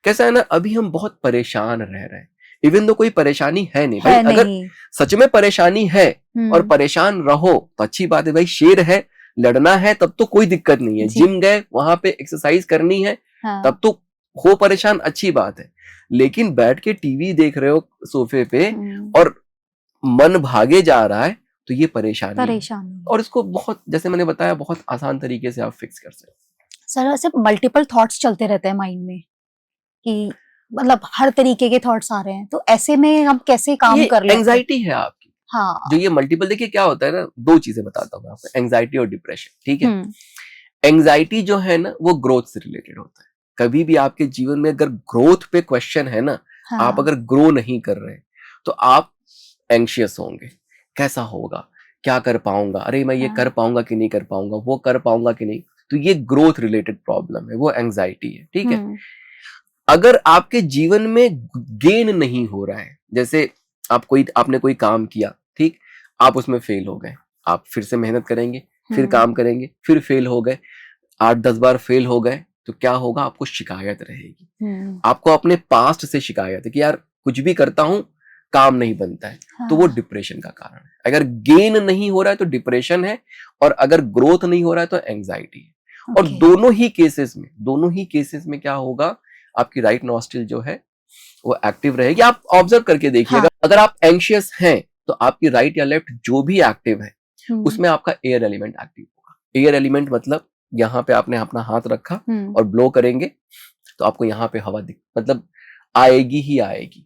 कैसा है ना, अभी हम बहुत परेशान रह रहे हैं, इवन तो कोई परेशानी है नहीं भाई, है अगर नहीं, सच में परेशानी है और परेशान रहो तो अच्छी बात है भाई, शेर है, लड़ना है तब तो कोई दिक्कत नहीं है, जी, जिम गए वहां पे एक्सरसाइज करनी है हाँ, तब तो हो परेशान, अच्छी बात है। लेकिन बैठ के टीवी देख रहे हो सोफे पे और मन भागे जा रहा है, तो ये परेशानी है। परेशानी, और इसको बहुत, जैसे मैंने बताया, बहुत आसान तरीके से आप फिक्स कर सकते हैं। सर ऐसे मल्टीपल थॉट्स चलते रहते हैं माइंड में कि मतलब हर तरीके के थॉट्स आ रहे हैं, तो ऐसे में हम कैसे काम ये कर लेते हैं? एंजाइटी है आपकी, हाँ, जो ये मल्टीपल, देखिए क्या होता है ना, 2 चीजें बताता हूँ मैं आपको, एंजाइटी और डिप्रेशन, ठीक है। एंजाइटी जो है ना, वो ग्रोथ से रिलेटेड होता है। कभी भी आपके जीवन में अगर ग्रोथ पे क्वेश्चन है ना, हाँ, आप अगर ग्रो नहीं कर रहे तो आप एंशियस होंगे, कैसा होगा, क्या कर पाऊंगा, अरे मैं ये हाँ, कर पाऊंगा कि नहीं कर पाऊंगा, वो कर पाऊंगा कि नहीं, तो ये ग्रोथ रिलेटेड प्रॉब्लम है, वो एंजाइटी है, ठीक है। अगर आपके जीवन में गेन नहीं हो रहा है, जैसे आपने कोई काम किया, ठीक, आप उसमें फेल हो गए, आप फिर से मेहनत करेंगे, फिर काम करेंगे, फिर फेल हो गए, 8-10 बार फेल हो गए, तो क्या होगा, आपको शिकायत रहेगी, आपको अपने पास्ट से शिकायत है कि यार कुछ भी करता हूं काम नहीं बनता है, तो वो डिप्रेशन का कारण है। अगर गेन नहीं हो रहा है तो डिप्रेशन है, और अगर ग्रोथ नहीं हो रहा है तो एंजाइटी है। और दोनों ही केसेस में क्या होगा, आपकी राइट नॉस्ट्रिल जो है वो एक्टिव रहेगी। आप ऑब्जर्व करके देखिएगा, अगर आप एंशियस हैं तो आपकी राइट या लेफ्ट जो भी एक्टिव है, उसमें आपका एयर एलिमेंट एक्टिव होगा। एयर एलिमेंट मतलब यहाँ पे आपने अपना हाथ रखा और ब्लो करेंगे तो आपको यहाँ पे हवा मतलब आएगी ही आएगी।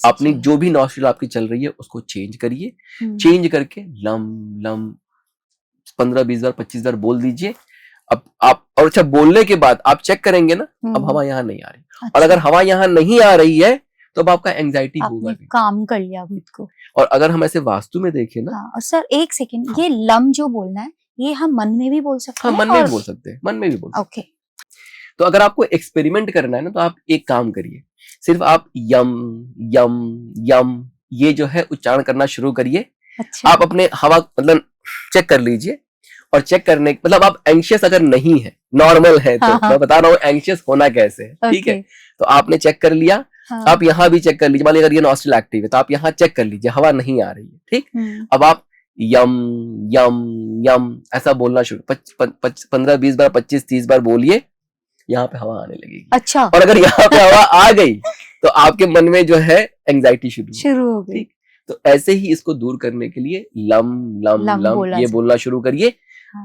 अपनी जो भी नॉस्ट्रिल आपकी चल रही है उसको चेंज करिए, चेंज करके लम लम 15-20 बार 25 बार बोल दीजिए। अब आप, और अच्छा बोलने के बाद आप चेक करेंगे ना, अब हवा यहाँ नहीं आ रही, और अगर हवा यहाँ नहीं आ रही है तो अब आपका एंजाइटी होगा भी, काम कर लिया खुद को। और अगर हम ऐसे वास्तु में देखें ना, और सर एक सेकंड, ये लम जो बोलना है ये हम मन में भी बोल सकते हैं? मन में भी बोल सकते हैं, मन में भी बोल सकते हैं। तो अगर आपको एक्सपेरिमेंट करना है ना, तो आप एक काम करिए, सिर्फ आप यम यम यम ये जो है उच्चारण करना शुरू करिए। अच्छा। आप अपने हवा मतलब चेक कर लीजिए, और चेक करने मतलब आप एंशियस अगर नहीं है, नॉर्मल है, तो मैं बता रहा हूँ एंशियस होना कैसे है, ठीक है। तो आपने चेक कर लिया, आप यहाँ भी चेक कर लीजिए, मान लीजिए अगर ये नॉस्ट्रिल एक्टिव है तो आप यहाँ चेक कर लीजिए, हवा नहीं आ रही है, ठीक। अब आप यम यम यम ऐसा बोलना शुरू 15-20 बार 25-30 बार बोलिए, यहाँ पे हवा आने लगेगी। अच्छा। और अगर यहाँ पे हवा आ गई तो आपके मन में जो है एंजाइटी शुरू हो गई। तो ऐसे ही इसको दूर करने के लिए लम लम लम ये बोलना शुरू करिए।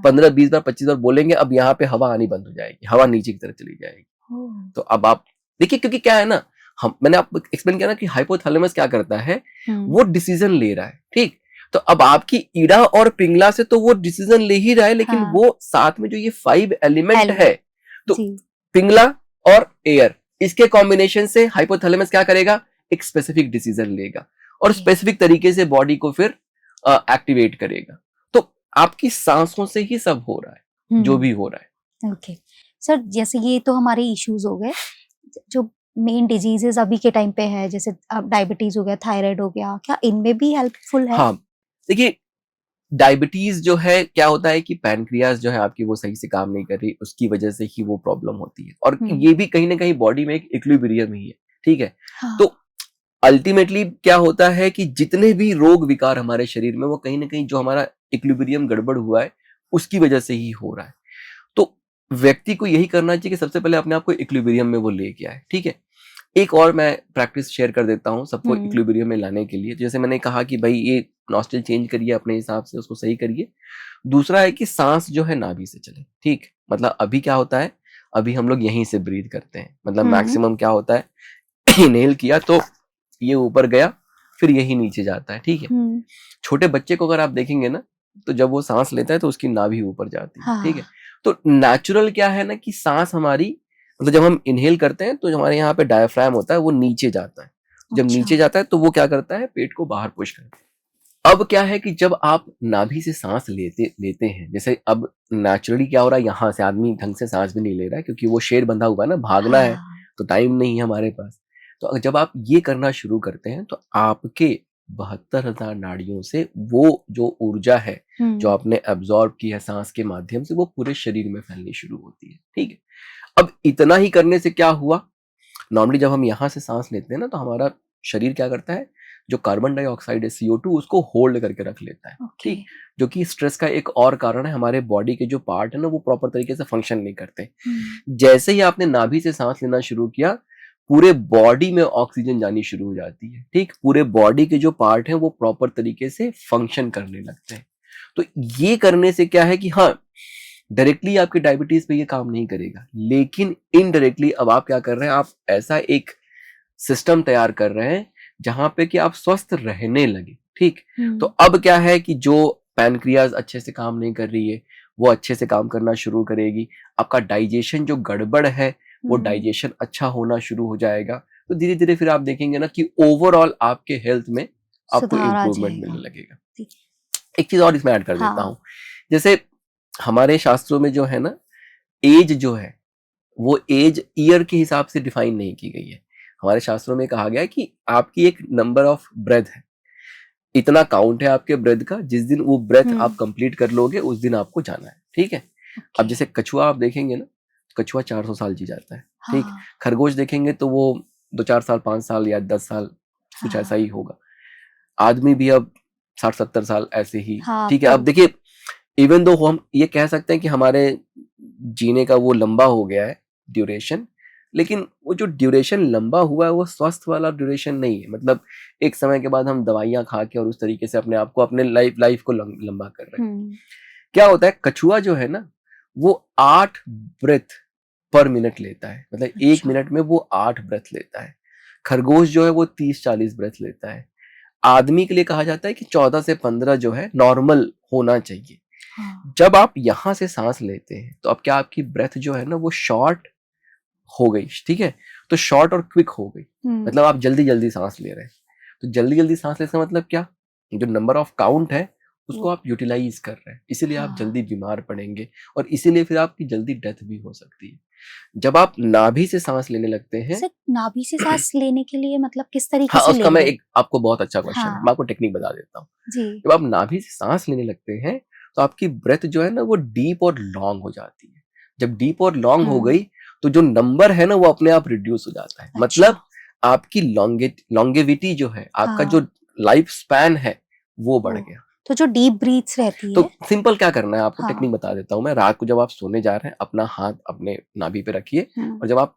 15-20 बार 25 बार बोलेंगे, अब यहाँ पे हवा आनी बंद हो जाएगी, हवा नीचे की तरफ चली जाएगी। तो अब आप देखिए, क्योंकि क्या है ना, मैंने आपको एक्सप्लेन किया ना कि हाइपोथैलेमस क्या करता है, वो डिसीजन ले रहा है, ठीक। तो अब आपकी ईड़ा और पिंगला से तो वो डिसीजन ले ही रहा है, लेकिन वो साथ में जो ये 5 एलिमेंट है, तो पिंगला और एयर, इसके कॉम्बिनेशन से हाइपोथैलेमस क्या करेगा, एक स्पेसिफिक डिसीजन लेगा और स्पेसिफिक तरीके से बॉडी को फिर एक्टिवेट करेगा। तो आपकी सांसों से ही सब हो रहा है, जो भी हो रहा है। ओके सर, जैसे ये तो हमारे इश्यूज हो गए, जो मेन डिजीजेस अभी के टाइम पे है, जैसे डायबिटीज हो गया, थायराइड हो गया, क्या इनमें भी हेल्पफुल है? हाँ, देखिए डायबिटीज जो है, क्या होता है कि पैनक्रियाज जो है आपकी वो सही से काम नहीं कर रही, उसकी वजह से ही वो प्रॉब्लम होती है, और ये भी कहीं ना कहीं बॉडी में एक इक्विलिब्रियम ही है, ठीक है। हाँ। तो अल्टीमेटली क्या होता है कि जितने भी रोग विकार हमारे शरीर में, वो कहीं ना कहीं जो हमारा इक्विलिब्रियम गड़बड़ हुआ है उसकी वजह से ही हो रहा है। तो व्यक्ति को यही करना चाहिए कि सबसे पहले अपने आप को इक्विलिब्रियम में वो लेके आए, ठीक है। एक और मैं प्रैक्टिस शेयर कर देता हूँ सबको हम्म। इक्विलिब्रियम में लाने के लिए। जैसे मैंने कहा कि भाई ये नॉस्ट्रल चेंज करिए अपने हिसाब से, उसको सही करिए। दूसरा है कि सांस जो है नाभि से चले, ठीक। मतलब अभी क्या होता है, अभी हम लोग यहीं से ब्रीथ करते हैं, मतलब मैक्सिमम क्या होता है, इनहेल किया तो ये ऊपर गया, फिर यही नीचे जाता है, ठीक है। छोटे बच्चे को अगर आप देखेंगे ना, तो जब वो सांस लेता है तो उसकी नाभि ऊपर जाती है, ठीक है। तो नेचुरल क्या है ना कि सांस हमारी, मतलब जब हम इनहेल करते हैं तो हमारे यहाँ पे डायफ्राम होता है, वो नीचे जाता है। जब नीचे जाता है तो वो क्या करता है, पेट को बाहर पुश करता है। अब क्या है कि जब आप नाभि से सांस लेते हैं, जैसे अब नेचुरली क्या हो रहा है, यहाँ से आदमी ढंग से सांस भी नहीं ले रहा है, क्योंकि वो शेर बंधा हुआ है ना, भागना है तो टाइम नहीं है हमारे पास। तो जब आप ये करना शुरू करते हैं तो आपके 72,000 नाड़ियों से वो जो ऊर्जा है जो आपने एब्जॉर्ब की है सांस के माध्यम से, वो पूरे शरीर में फैलनी शुरू होती है, ठीक है। अब इतना ही करने से क्या हुआ, नॉर्मली जब हम यहाँ से सांस लेते हैं ना, तो हमारा शरीर क्या करता है, जो कार्बन डाइऑक्साइड है CO2 उसको होल्ड करके रख लेता है, ठीक। जो कि स्ट्रेस का एक और कारण है, हमारे बॉडी के जो पार्ट है ना वो प्रॉपर तरीके से फंक्शन नहीं करते। जैसे ही आपने नाभि से सांस लेना शुरू किया, पूरे बॉडी में ऑक्सीजन जानी शुरू हो जाती है, ठीक। पूरे बॉडी के जो पार्ट हैं वो प्रॉपर तरीके से फंक्शन करने लगते हैं। तो ये करने से क्या है कि हाँ, डायरेक्टली आपके डायबिटीज पे ये काम नहीं करेगा, लेकिन इनडायरेक्टली अब आप क्या कर रहे हैं, आप ऐसा एक सिस्टम तैयार कर रहे हैं जहां पे कि आप स्वस्थ रहने लगे, ठीक। तो अब क्या है कि जो पैनक्रियाज अच्छे से काम नहीं कर रही है वो अच्छे से काम करना शुरू करेगी। आपका डाइजेशन जो गड़बड़ है वो डाइजेशन अच्छा होना शुरू हो जाएगा। तो धीरे धीरे फिर आप देखेंगे ना कि ओवरऑल आपके हेल्थ में आपको इम्प्रूवमेंट मिलने लगेगा। एक चीज और इसमें ऐड कर देता हूँ, जैसे हमारे शास्त्रों में जो है ना, एज जो है वो एज ईयर के हिसाब से डिफाइन नहीं की गई है। हमारे शास्त्रों में कहा गया है कि आपकी एक नंबर ऑफ ब्रेथ है, इतना काउंट है आपके ब्रेथ का, जिस दिन वो ब्रेथ आप कंप्लीट कर लोगे उस दिन आपको जाना है, ठीक है। अब जैसे कछुआ आप देखेंगे ना, कछुआ 400 साल जी जाता है, ठीक। खरगोश देखेंगे तो वो 2-4 साल, 5 साल या 10 साल कुछ ऐसा ही होगा। आदमी भी अब 60-70 साल ऐसे ही, ठीक है। अब देखिए, इवन दो हम ये कह सकते हैं कि हमारे जीने का वो लंबा हो गया है ड्यूरेशन, लेकिन वो जो ड्यूरेशन लंबा हुआ है वो स्वस्थ वाला ड्यूरेशन नहीं है। मतलब एक समय के बाद हम दवाइयां खा के और उस तरीके से अपने आप को, अपने लाइफ को लंबा कर रहे हैं। क्या होता है, कछुआ जो है ना वो 8 ब्रेथ पर मिनट लेता है, मतलब 1 मिनट में वो 8 ब्रेथ लेता है। खरगोश जो है वो 30-40 ब्रेथ लेता है। आदमी के लिए कहा जाता है कि 14 से 15 जो है नॉर्मल होना चाहिए। जब आप यहां से सांस लेते हैं तो अब क्या, आपकी ब्रेथ जो है ना वो शॉर्ट हो गई, ठीक है। तो शॉर्ट और क्विक हो गई, मतलब आप जल्दी जल्दी सांस ले रहे हैं। तो जल्दी जल्दी सांस लेने का मतलब क्या, जो नंबर ऑफ काउंट है उसको आप यूटिलाइज कर रहे हैं, इसीलिए आप जल्दी बीमार पड़ेंगे और इसीलिए फिर आपकी जल्दी डेथ भी हो सकती है। जब आप नाभि से सांस लेने लगते हैं, नाभि से सांस लेने के लिए मतलब किस तरीके से उसका मैं एक आपको बहुत अच्छा क्वेश्चन है, मैं आपको टेक्निक बता देता हूँ। जब आप नाभि से सांस लेने लगते हैं तो आपकी ब्रेथ जो है ना वो डीप और लॉन्ग हो जाती है। जब डीप और लॉन्ग हो गई तो जो नंबर है ना वो अपने आप रिड्यूस हो जाता है। मतलब आपकी लॉन्गेविटी जो है, आपका जो लाइफ स्पैन है वो बढ़ गया। तो जो डीप ब्रीथ्स रहती है, तो सिंपल क्या करना है, आपको टेक्निक बता देता हूँ मैं। रात को जब आप सोने जा रहे हैं, अपना हाथ अपने नाभि पे रखिए और जब आप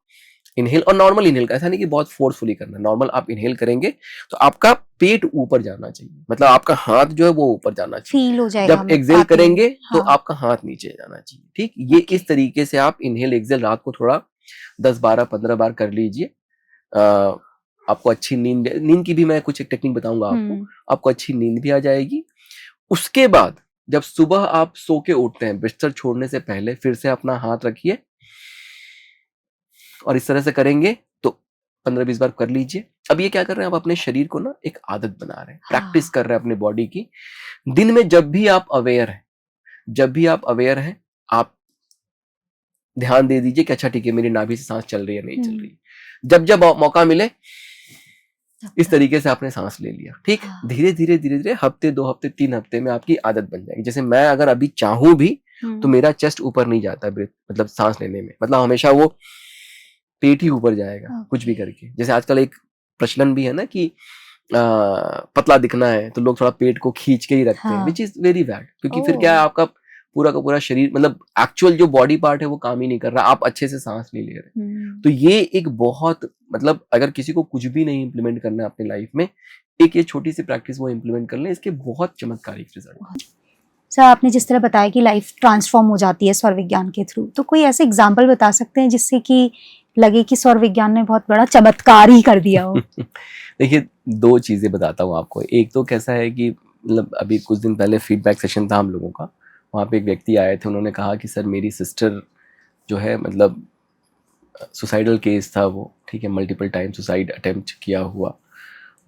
इनहेल, और नॉर्मल इनहेल, ऐसा नहीं कि बहुत फोर्सफुली करना, नॉर्मल आप इनहेल करेंगे तो आपका पेट ऊपर जाना चाहिए, मतलब आपका हाथ जो है वो ऊपर जाना चाहिए, फील हो जाएगा। जब एक्सेल करेंगे तो आपका हाथ नीचे जाना चाहिए, ठीक। ये इस तरीके से आप इनहेल एक्सेल रात को थोड़ा 10-12-15 बार कर लीजिए। आपको अच्छी नींद की भी मैं कुछ एक टेक्निक बताऊंगा आपको अच्छी नींद भी आ जाएगी। उसके बाद जब सुबह आप सो के उठते हैं, बिस्तर छोड़ने से पहले फिर से अपना हाथ रखिए और इस तरह से करेंगे तो 15-20 बार कर लीजिए। अब ये क्या कर रहे हैं, आप अपने शरीर को ना एक आदत बना रहे हैं, प्रैक्टिस कर रहे हैं अपने बॉडी की। दिन में जब भी आप अवेयर हैं, आप ध्यान दे दीजिए कि अच्छा ठीक है, मेरी नाभि से सांस चल रही है नहीं चल रही। जब जब मौका मिले इस तरीके से आपने सांस ले लिया, ठीक। धीरे धीरे हफ्ते, 2 हफ्ते, 3 हफ्ते में आपकी आदत बन जाएगी। जैसे मैं अगर अभी चाहूं भी तो मेरा चेस्ट ऊपर नहीं जाता ब्रेथ, मतलब सांस लेने में, मतलब हमेशा वो पेट ही ऊपर जाएगा कुछ भी करके। जैसे आजकल एक प्रचलन भी है ना कि पतला दिखना है तो लोग थोड़ा पेट को खींच के ही रखते हैं, विच इज वेरी बैड, क्योंकि फिर क्या है, आपका पूरा का पूरा शरीर, मतलब एक्चुअल जो बॉडी पार्ट है वो काम ही नहीं कर रहा, आप अच्छे से सांस नहीं ले रहे। तो ये एक बहुत, मतलब अगर किसी को कुछ भी नहीं इम्प्लीमेंट करना है अपनी लाइफ में, एक ये छोटी सी प्रैक्टिस वो इम्प्लीमेंट कर लें, इसके बहुत चमत्कारिक रिजल्ट। सर आपने जिस तरह बताया कि लाइफ ट्रांसफॉर्म हो जाती है सौर विज्ञान के थ्रू, तो कोई ऐसे एग्जाम्पल बता सकते हैं जिससे कि लगे कि सौर विज्ञान ने बहुत बड़ा चमत्कार ही कर दिया हो? देखिए, दो चीजें बताता हूँ आपको। एक तो कैसा है कि मतलब अभी कुछ दिन पहले फीडबैक सेशन था हम लोगों का, वहाँ पे एक व्यक्ति आए थे, उन्होंने कहा कि सर मेरी सिस्टर जो है, मतलब सुसाइडल केस था वो, ठीक है, मल्टीपल टाइम सुसाइड अटेम्प्ट किया हुआ,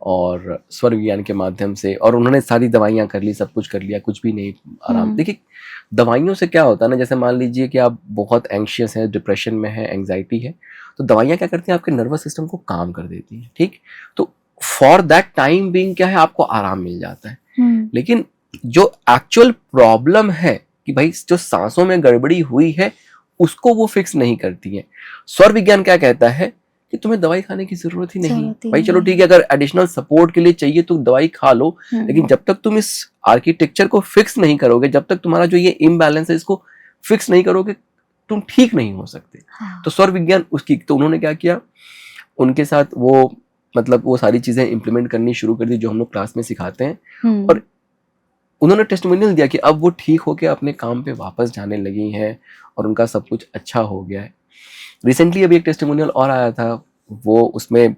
और स्वर विज्ञान के माध्यम से, और उन्होंने सारी दवाइयाँ कर ली, सब कुछ कर लिया, कुछ भी नहीं आराम। देखिए दवाइयों से क्या होता है ना, जैसे मान लीजिए कि आप बहुत एंग्शियस हैं, डिप्रेशन में है, एंग्जाइटी है, तो दवाइयाँ क्या करती हैं, आपके नर्वस सिस्टम को काम कर देती हैं, ठीक। तो फॉर दैट टाइम बीइंग क्या है, आपको आराम मिल जाता है। लेकिन जो एक्चुअल प्रॉब्लम है कि भाई जो सांसों में गड़बड़ी हुई है, उसको वो फिक्स नहीं करती है। स्वर विज्ञान क्या कहता है कि तुम्हें दवाई खाने की जरूरत ही नहीं भाई, चलो ठीक है, अगर एडिशनल सपोर्ट के लिए चाहिए तो दवाई खा लो, लेकिन जब तक तुम इस आर्किटेक्चर को फिक्स नहीं करोगे, जब तक तुम्हारा जो ये इम्बैलेंस है इसको फिक्स नहीं करोगे, तुम ठीक नहीं हो सकते। तो स्वर विज्ञान उसकी, तो उन्होंने क्या किया, उनके साथ वो मतलब वो सारी चीजें इंप्लीमेंट करनी शुरू कर दी जो हम लोग क्लास में सिखाते हैं, और उन्होंने टेस्टिमोनियल दिया कि अब वो ठीक होके अपने काम पे वापस जाने लगी हैं और उनका सब कुछ अच्छा हो गया है। रिसेंटली अभी एक टेस्टिमोनियल और आया था, वो उसमें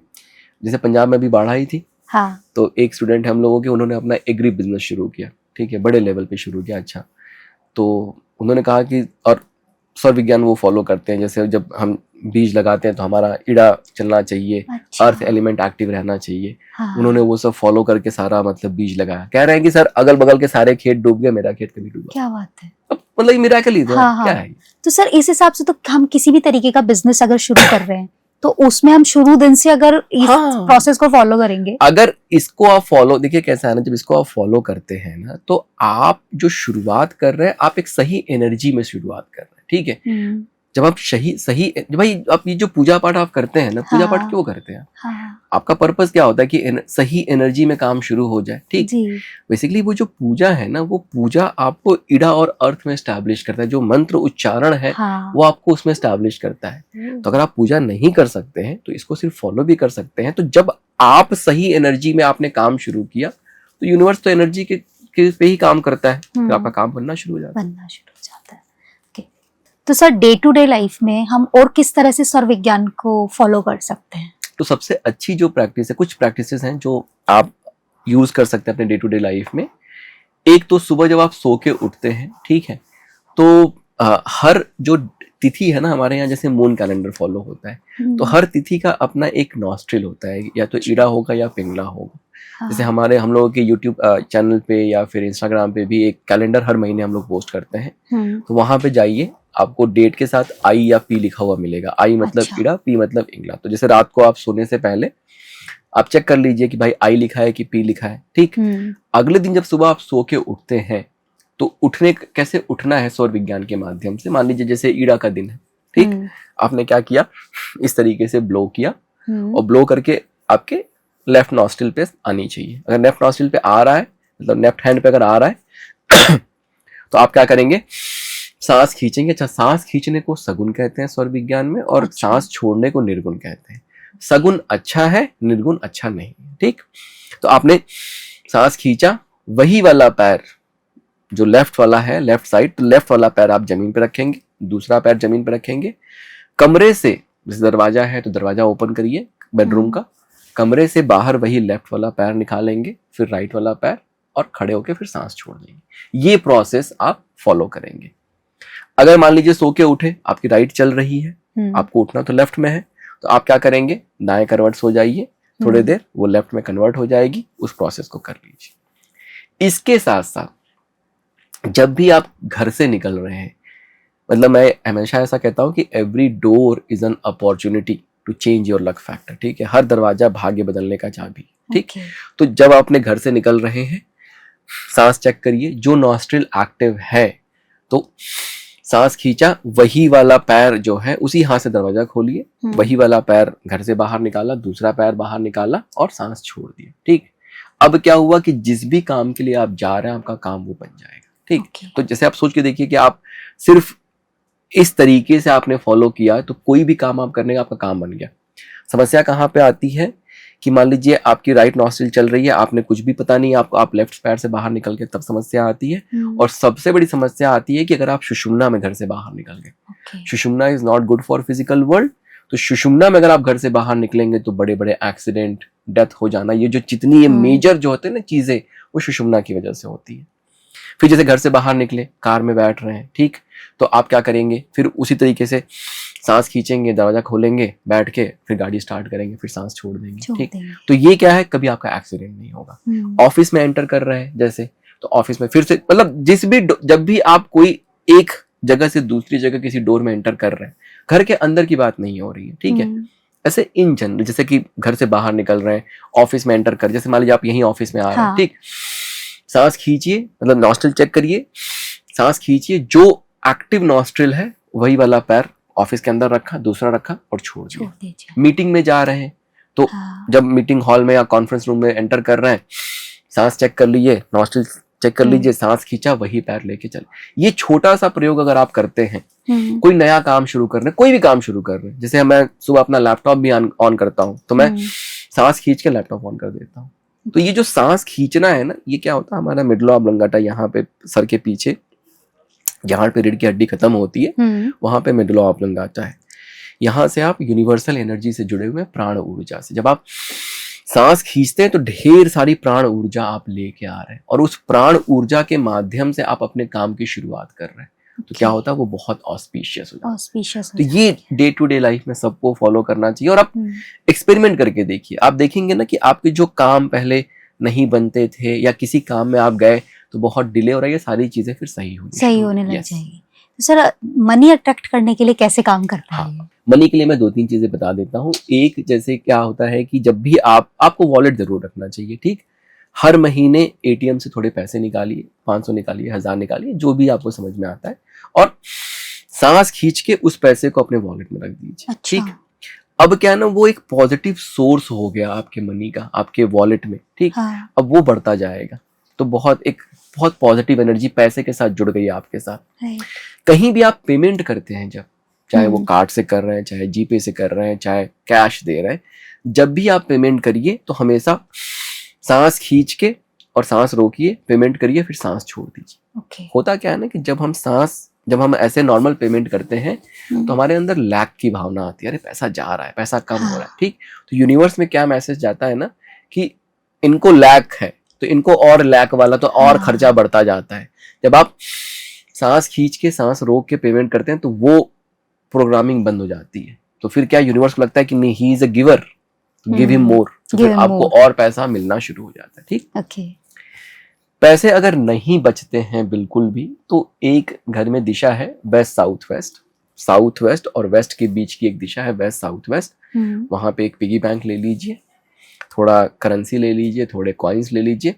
जैसे पंजाब में अभी बाढ़ आई थी, हाँ। तो एक स्टूडेंट हम लोगों के, उन्होंने अपना एग्री बिजनेस शुरू किया, ठीक है, बड़े लेवल पे शुरू किया। अच्छा, तो उन्होंने कहा कि, और स्वर विज्ञान वो फॉलो करते हैं, जैसे जब हम बीज लगाते हैं तो हमारा इड़ा चलना चाहिए, अच्छा। अर्थ एलिमेंट एक्टिव रहना चाहिए। हाँ। उन्होंने वो सब फॉलो करके सारा मतलब बीज लगाया। कह रहे हैं कि सर अगल बगल के सारे खेत डूब गए, मेरा खेत कभी डूबा। क्या बात है। अब मतलब ये मिरेकल ही था। हाँ, क्या हाँ। है। तो सर इस हिसाब से तो हम किसी भी तरीके का बिजनेस अगर शुरू कर रहे हैं तो उसमें हम शुरू दिन से अगर इस प्रोसेस को फॉलो करेंगे, अगर इसको आप फॉलो, देखिए कैसा है ना, जब इसको आप फॉलो करते हैं ना, तो आप जो शुरुआत कर रहे हैं, आप एक सही एनर्जी में शुरुआत कर रहे हैं, ठीक है। जब आप सही भाई, आप ये जो पूजा पाठ आप करते हैं ना, पूजा पाठ क्यों करते हैं? हाँ। आपका पर्पस क्या होता है कि सही एनर्जी में काम शुरू हो जाए, ठीक। बेसिकली वो जो पूजा है ना, वो पूजा आपको इड़ा और अर्थ में एस्टैब्लिश करता है, जो मंत्र उच्चारण है, हाँ। वो आपको उसमें एस्टैब्लिश करता है। तो अगर आप पूजा नहीं कर सकते हैं तो इसको सिर्फ फॉलो भी कर सकते हैं। तो जब आप सही एनर्जी में आपने काम शुरू किया, तो यूनिवर्स तो एनर्जी के पे ही काम करता है, तो आपका काम बनना शुरू हो जाता है। तो sir day to day life में हम और किस तरह से सौर विज्ञान को फॉलो कर सकते हैं? तो सबसे अच्छी जो प्रैक्टिस है, कुछ प्रैक्टिसेस हैं जो आप यूज कर सकते हैं अपने डे टू डे लाइफ में। एक तो सुबह जब आप सो के उठते हैं, ठीक है, तो हर जो तिथि है ना, हमारे यहाँ जैसे मून कैलेंडर फॉलो होता है, तो हर तिथि का अपना एक नॉस्ट्रिल होता है, या तो इड़ा होगा या पिंगला होगा। जैसे हम लोगों के यूट्यूब चैनल पे या फिर इंस्टाग्राम पे भी एक कैलेंडर हर महीने हम लोग पोस्ट करते हैं, तो वहां पे जाइए, आपको डेट के साथ आई या पी लिखा हुआ मिलेगा। आई मतलब इड़ा, पी मतलब इंगला। तो जैसे रात को आप सोने से पहले आप चेक कर लीजिए कि भाई आई लिखा है कि पी लिखा है, ठीक। अगले दिन जब सुबह आप सो के उठते हैं, तो कैसे उठना है सौर विज्ञान के माध्यम से। मान लीजिए जैसे ईड़ा का दिन है, ठीक, आपने क्या किया, इस तरीके से ब्लो किया, और ब्लो करके आपके लेफ्ट नॉस्ट्रिल पे आनी चाहिए। अगर लेफ्ट नॉस्ट्रिल पे आ रहा है, मतलब लेफ्ट हैंड पे अगर आ रहा है तो आप क्या करेंगे, सांस खींचेंगे। अच्छा, सांस खींचने को सगुन कहते हैं स्वर विज्ञान में, और सांस छोड़ने को निर्गुण कहते हैं। सगुन अच्छा है, निर्गुण अच्छा नहीं, ठीक। तो आपने सांस खींचा, वही वाला पैर जो लेफ्ट वाला है, लेफ्ट साइड, तो लेफ्ट वाला पैर आप जमीन पे रखेंगे, दूसरा पैर जमीन पे रखेंगे। कमरे से, जैसे दरवाजा है तो दरवाजा ओपन करिए बेडरूम का, कमरे से बाहर वही लेफ्ट वाला पैर निकालेंगे, फिर राइट वाला पैर, और खड़े होके फिर सांस छोड़ देंगे। ये प्रोसेस आप फॉलो करेंगे। अगर मान लीजिए सो के उठे, आपकी राइट चल रही है, आपको उठना तो लेफ्ट में है, तो आप क्या करेंगे, दाएं कन्वर्ट हो जाइए, थोड़ी देर वो लेफ्ट में कन्वर्ट हो जाएगी, उस प्रोसेस को कर लीजिए। इसके साथ साथ जब भी आप घर से निकल रहे हैं, मतलब मैं हमेशा ऐसा कहता हूं कि every door is an opportunity to change your luck factor, ठीक है। हर दरवाजा भाग्य बदलने का चाबी, ठीक। तो जब आप अपने घर से निकल रहे हैं, सांस चेक करिए, जो नॉस्ट्रिल एक्टिव है तो सांस खींचा, वही वाला पैर जो है उसी हाथ से दरवाजा खोलिए, वही वाला पैर घर से बाहर निकाला, दूसरा पैर बाहर निकाला और सांस छोड़ दिया, ठीक। अब क्या हुआ कि जिस भी काम के लिए आप जा रहे हैं, आपका काम वो बन जाएगा, ठीक। Okay. तो जैसे आप सोच के देखिए कि आप सिर्फ इस तरीके से आपने फॉलो किया तो कोई भी काम आप करने का आपका काम बन गया। समस्या कहाँ पे आती है कि मान लीजिए आपकी राइट नॉस्ट्रिल चल रही है, आपने कुछ भी पता नहीं आपको, आप लेफ्ट पैर से बाहर निकल के, तब समस्या आती है। और सबसे बड़ी समस्या आती है कि अगर आप सुषुम्ना में घर से बाहर निकल गए। Okay. Sushumna is not good for physical world. तो सुषुम्ना में अगर आप घर से बाहर निकलेंगे तो बड़े बड़े एक्सीडेंट, डेथ हो जाना, ये जो जितनी ये मेजर जो होते हैं ना चीजें, वो सुषुम्ना की वजह से होती है। फिर जैसे घर से बाहर निकले, कार में बैठ रहे हैं, ठीक, तो आप क्या करेंगे, फिर उसी तरीके से सांस खींचेंगे, दरवाजा खोलेंगे, बैठ के फिर गाड़ी स्टार्ट करेंगे, फिर सांस छोड़ देंगे, ठीक। तो ये क्या है, कभी आपका एक्सीडेंट नहीं होगा। ऑफिस में एंटर कर रहे हैं जैसे, तो ऑफिस में फिर से मतलब जब भी आप कोई एक जगह से दूसरी जगह किसी डोर में एंटर कर रहे हैं, घर के अंदर की बात नहीं हो रही है, ठीक है। ऐसे इन जनरल जैसे कि घर से बाहर निकल रहे हैं, ऑफिस में एंटर कर, जैसे मान लीजिए आप यहीं ऑफिस में आ रहे हैं, ठीक, सांस खींचिए, मतलब नॉस्ट्रिल चेक करिए, सांस खींचिए, जो एक्टिव नॉस्ट्रिल है वही वाला पैर ऑफिस के अंदर रखा, दूसरा रखा और छोड़ दिया। मीटिंग में जा रहे हैं तो जब मीटिंग हॉल में या कॉन्फ्रेंस रूम में एंटर कर रहे हैं, सांस चेक कर लीजिए, नॉस्ट्रिल चेक कर लीजिए, सांस खींचा, वही पैर लेके चले। ये छोटा सा प्रयोग अगर आप करते हैं, कोई नया काम शुरू कर रहे हैं, कोई भी काम शुरू कर रहे हैं, जैसे मैं सुबह अपना लैपटॉप भी ऑन करता हूँ, तो मैं सांस खींच के लैपटॉप ऑन कर देता हूँ। तो ये जो सांस खींचना है ना, ये क्या होता है, हमारा मिडला ऑब्लंगाटा यहाँ पे सर के पीछे, जहाँ पे रीढ़ की हड्डी खत्म होती है, वहां पे मिडला ऑब्लंगाटा है। यहाँ से आप यूनिवर्सल एनर्जी से जुड़े हुए प्राण ऊर्जा से, जब आप सांस खींचते हैं तो ढेर सारी प्राण ऊर्जा आप लेके आ रहे हैं, और उस प्राण ऊर्जा के माध्यम से आप अपने काम की शुरुआत कर रहे हैं। तो क्या होता है, वो बहुत ऑस्पिशियस हो जाता है। तो ये डे टू डे लाइफ में सबको फॉलो करना चाहिए, और आप एक्सपेरिमेंट करके देखिए, आप देखेंगे ना कि आपके जो काम पहले नहीं बनते थे या किसी काम में आप गए तो बहुत डिले हो रहा है, ये सारी चीजें फिर सही होने लग जाएगी। तो सर, मनी अट्रैक्ट करने के लिए कैसे काम करता है? हाँ, मनी के लिए मैं 2-3 चीजें बता देता हूँ। एक, जैसे क्या होता है कि जब भी आपको वॉलेट जरूर रखना चाहिए, ठीक। हर महीने एटीएम से थोड़े पैसे निकालिए, 500 निकालिए, 1000 निकालिए, जो भी आपको समझ में आता है, और सांस खींच के उस पैसे को अपने वॉलेट में रख दीजिए, ठीक। अब क्या है ना, वो एक पॉजिटिव सोर्स हो गया आपके मनी का, आपके वॉलेट में, ठीक। अब वो बढ़ता जाएगा, तो बहुत पॉजिटिव एनर्जी पैसे के साथ जुड़ गई आपके साथ। कहीं भी आप पेमेंट करते हैं, जब चाहे वो कार्ड से कर रहे हैं, चाहे जीपे से कर रहे हैं, चाहे कैश दे रहे हैं, जब भी आप पेमेंट करिए तो हमेशा सांस खींच के और सांस रोकिए, पेमेंट करिए, फिर सांस छोड़ दीजिए। होता क्या है ना कि जब हम ऐसे नॉर्मल पेमेंट करते हैं तो हमारे अंदर लैक की भावना आती है, अरे पैसा जा रहा है, पैसा कम हो रहा है, ठीक। तो यूनिवर्स में क्या मैसेज जाता है ना कि इनको लैक है, तो इनको और लैक वाला, तो और खर्चा बढ़ता जाता है। जब आप सांस खींच के, सांस रोक के पेमेंट करते हैं तो वो प्रोग्रामिंग बंद हो जाती है। तो फिर क्या, यूनिवर्स को लगता है कि नहीं, he is a giver, give him more, तो फिर आपको और पैसा मिलना शुरू हो जाता है, ठीक। पैसे अगर नहीं बचते हैं बिल्कुल भी, तो एक घर में दिशा है west south west, south west और वेस्ट के बीच की एक दिशा है वेस्ट साउथ वेस्ट। वहां पे एक पिगी बैंक ले लीजिए, थोड़ा करेंसी ले लीजिए, थोड़े कॉइन्स ले लीजिए,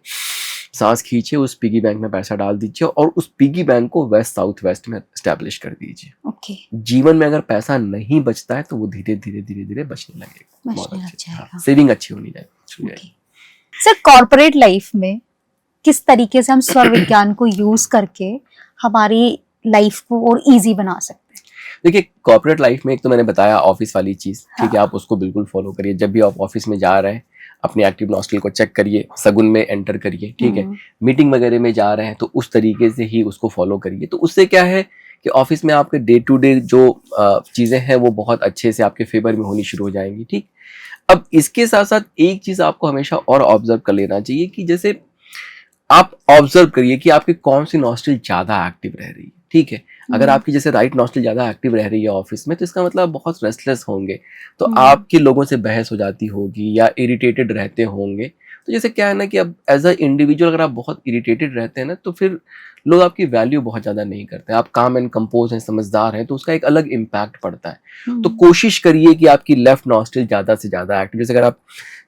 सांस खींचिए, उस पिगी बैंक में पैसा डाल दीजिए और उस पिगी बैंक को वेस्ट साउथ वेस्ट में एस्टैब्लिश कर दीजिए। जीवन में अगर पैसा नहीं बचता है तो वो धीरे धीरे बचने लगेगा, बहुत अच्छे, सेविंग अच्छी होनी चाहिए। सर, कॉर्पोरेट लाइफ में किस तरीके से हम स्वर विज्ञान को यूज करके हमारी लाइफ को और इजी बना सकते हैं? देखिए, कॉर्पोरेट लाइफ में एक तो मैंने बताया ऑफिस वाली चीज, ठीक है, आप उसको बिल्कुल फॉलो करिए। जब भी आप ऑफिस में जा रहे हैं, अपने एक्टिव नॉस्ट्रिल को चेक करिए, सगुन में एंटर करिए, ठीक है। मीटिंग वगैरह में जा रहे हैं तो उस तरीके से ही उसको फॉलो करिए। तो उससे क्या है कि ऑफिस में आपके डे टू डे जो चीजें हैं वो बहुत अच्छे से आपके फेवर में होनी शुरू हो जाएंगी, ठीक। अब इसके साथ साथ एक चीज आपको हमेशा और ऑब्जर्व कर लेना चाहिए कि जैसे आप ऑब्जर्व करिए कि आपकी कौन सी नॉस्ट्रिल ज्यादा एक्टिव रह रही है, ठीक है। अगर आपकी जैसे राइट नॉस्ट्रिल ज्यादा एक्टिव रह रही है ऑफिस में, तो इसका मतलब बहुत रेस्टलेस होंगे, तो आपके लोगों से बहस हो जाती होगी या इरिटेटेड रहते होंगे। तो जैसे क्या है ना कि अब एज अ इंडिविजुअल अगर आप बहुत इरिटेटेड रहते हैं ना, तो फिर लोग आपकी वैल्यू बहुत ज्यादा नहीं करते। आप काम एंड कंपोज हैं, समझदार हैं, तो उसका एक अलग इम्पैक्ट पड़ता है। तो कोशिश करिए कि आपकी लेफ्ट नॉस्ट्रिल ज्यादा से ज्यादा एक्टिव, जैसे अगर आप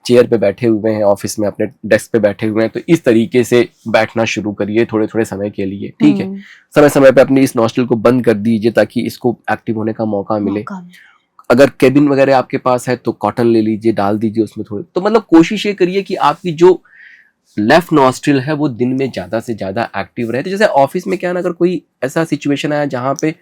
चेयर पे बैठे हुए हैं ऑफिस में, अपने डेस्क पे बैठे हुए हैं, तो इस तरीके से बैठना शुरू करिए थोड़े थोड़े समय के लिए, ठीक है। समय समय पे अपनी इस नॉस्ट्रिल को बंद कर दीजिए ताकि इसको एक्टिव होने का मौका मिले। अगर केबिन वगैरह आपके पास है तो कॉटन ले लीजिए, डाल दीजिए उसमें थोड़े। तो मतलब कोशिश ये करिए कि आपकी जो लेफ्ट नॉस्ट्रिल है वो दिन में ज्यादा से ज्यादा एक्टिव रहे। तो जैसे ऑफिस में क्या है ना, अगर कोई ऐसा सिचुएशन आया जहाँ पे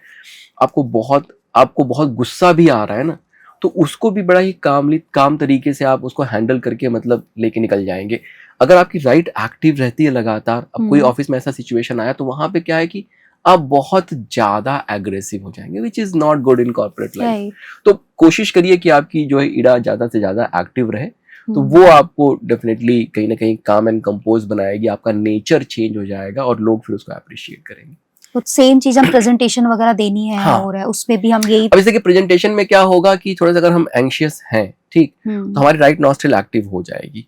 आपको बहुत गुस्सा भी आ रहा है ना, तो उसको भी बड़ा ही काम तरीके से आप उसको हैंडल करके मतलब लेके निकल जाएंगे। अगर आपकी राइट एक्टिव रहती है लगातार, अब कोई ऑफिस में ऐसा सिचुएशन आया तो वहां पे क्या है कि आप बहुत ज्यादा एग्रेसिव हो जाएंगे, which is not good in corporate life. तो कोशिश करिए कि आपकी जो है इड़ा ज्यादा से ज्यादा एक्टिव रहे, तो वो आपको डेफिनेटली कहीं ना कहीं काम एंड कंपोज बनाएगी, आपका नेचर चेंज हो जाएगा और लोग फिर उसको अप्रिशिएट करेंगे। तो सेम चीज हम प्रेजेंटेशन वगैरह देनी है, हाँ। और उसमें भी हम यही अब जैसे कि प्रेजेंटेशन में क्या होगा कि थोड़ा सा अगर हम एंशियस हैं, ठीक, तो हमारी राइट नॉस्ट्रिल एक्टिव हो जाएगी।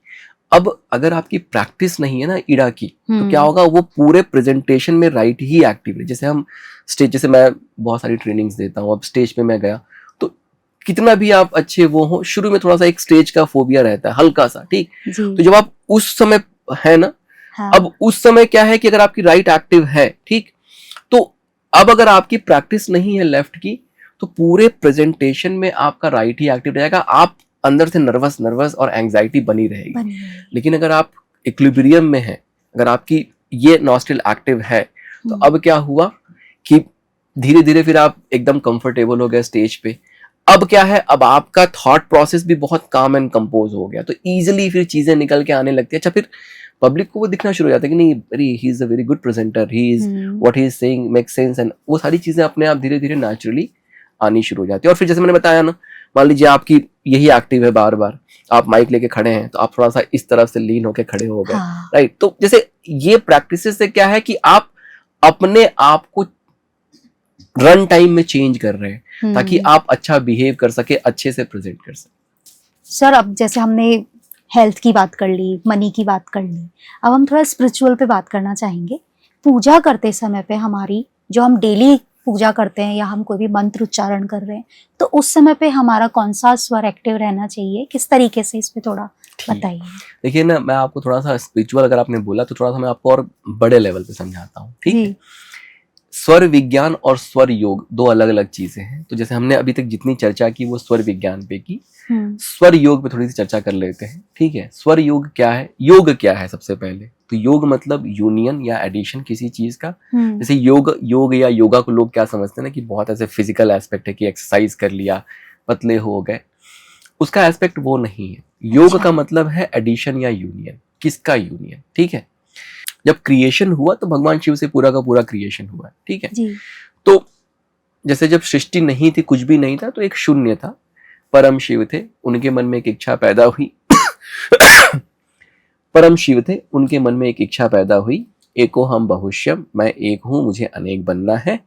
अब अगर आपकी प्रैक्टिस नहीं है ना इड़ा की, तो क्या होगा, वो पूरे प्रेजेंटेशन में राइट ही एक्टिव है। जैसे हम स्टेज, जैसे मैं बहुत सारी ट्रेनिंग्स देता हूँ, अब स्टेज पे मैं गया तो कितना भी आप अच्छे वो हो, शुरू में थोड़ा सा एक स्टेज का फोबिया रहता है हल्का सा, ठीक। तो जब आप उस समय है ना, हाँ। अब उस समय क्या है कि अगर आपकी राइट एक्टिव है, ठीक, तो अब अगर आपकी प्रैक्टिस नहीं है लेफ्ट की, तो पूरे प्रेजेंटेशन में आपका राइट ही एक्टिव रहेगा, आप अंदर से नर्वस और एंजाइटी बनी रहेगी। लेकिन अगर आप इक्विलिब्रियम में हैं, अगर आपकी ये नॉस्ट्रिल एक्टिव है, तो अब क्या हुआ कि धीरे धीरे फिर आप एकदम कंफर्टेबल हो गए स्टेज पे। अब क्या है, अब आपका थॉट प्रोसेस भी बहुत काम एंड कंपोज हो गया, तो इजीली फिर चीजें निकल के आने लगती है। अच्छा, फिर पब्लिक को वो दिखना शुरू हो जाता है कि नहीं, अरे he is a very good presenter, he is what he is saying make sense, and वो सारी चीजें अपने आप धीरे धीरे नेचुरली आनी शुरू हो जाती है। और फिर जैसे मैंने बताया ना, मान लीजिए आपकी यही एक्टिव है, बार बार आप माइक लेके खड़े हैं, तो आप थोड़ा सा इस तरफ से लीन होके खड़े हो गए, राइट। तो जैसे ये प्रैक्टिस से क्या है कि आप अपने आप को रन टाइम में चेंज कर रहे हैं, ताकि आप अच्छा बिहेव कर सके, अच्छे से प्रेजेंट कर सके। सर, अब जैसे हमने हेल्थ की बात कर ली, मनी की बात कर ली, अब हम थोड़ा स्पिरिचुअल पे बात करना चाहेंगे। पूजा करते समय पे हमारी, जो हम डेली पूजा करते हैं या हम कोई भी मंत्र उच्चारण कर रहे हैं, तो उस समय पे हमारा कौन सा स्वर एक्टिव रहना चाहिए, किस तरीके से, इस पे थोड़ा बताइए। देखिए ना, मैं आपको थोड़ा सा स्पिरिचुअल अगर आपने बोला तो थोड़ा सा मैं आपको और बड़े लेवल पे समझाता हूँ, ठीक है। स्वर विज्ञान और स्वर योग दो अलग अलग चीजें हैं। तो जैसे हमने अभी तक जितनी चर्चा की वो स्वर विज्ञान पे की, स्वर योग पे थोड़ी सी चर्चा कर लेते हैं, ठीक है। स्वर योग क्या है, योग क्या है, सबसे पहले तो योग मतलब यूनियन या एडिशन किसी चीज का। जैसे योग या योगा को लोग क्या समझते हैं ना कि बहुत ऐसे फिजिकल एस्पेक्ट है कि एक्सरसाइज कर लिया, पतले हो गए, उसका एस्पेक्ट वो नहीं है। योग का मतलब है एडिशन या यूनियन। किसका यूनियन, ठीक है। जब क्रिएशन हुआ तो भगवान शिव से पूरा का पूरा क्रिएशन हुआ, ठीक है जी। तो जैसे जब सृष्टि नहीं थी, कुछ भी नहीं था, तो एक शून्य था, परम शिव थे, उनके मन में एक इच्छा पैदा हुई परम शिव थे, उनके मन में एक इच्छा पैदा हुई, एको हम बहुश्यम, मैं एक हूं, मुझे अनेक बनना है।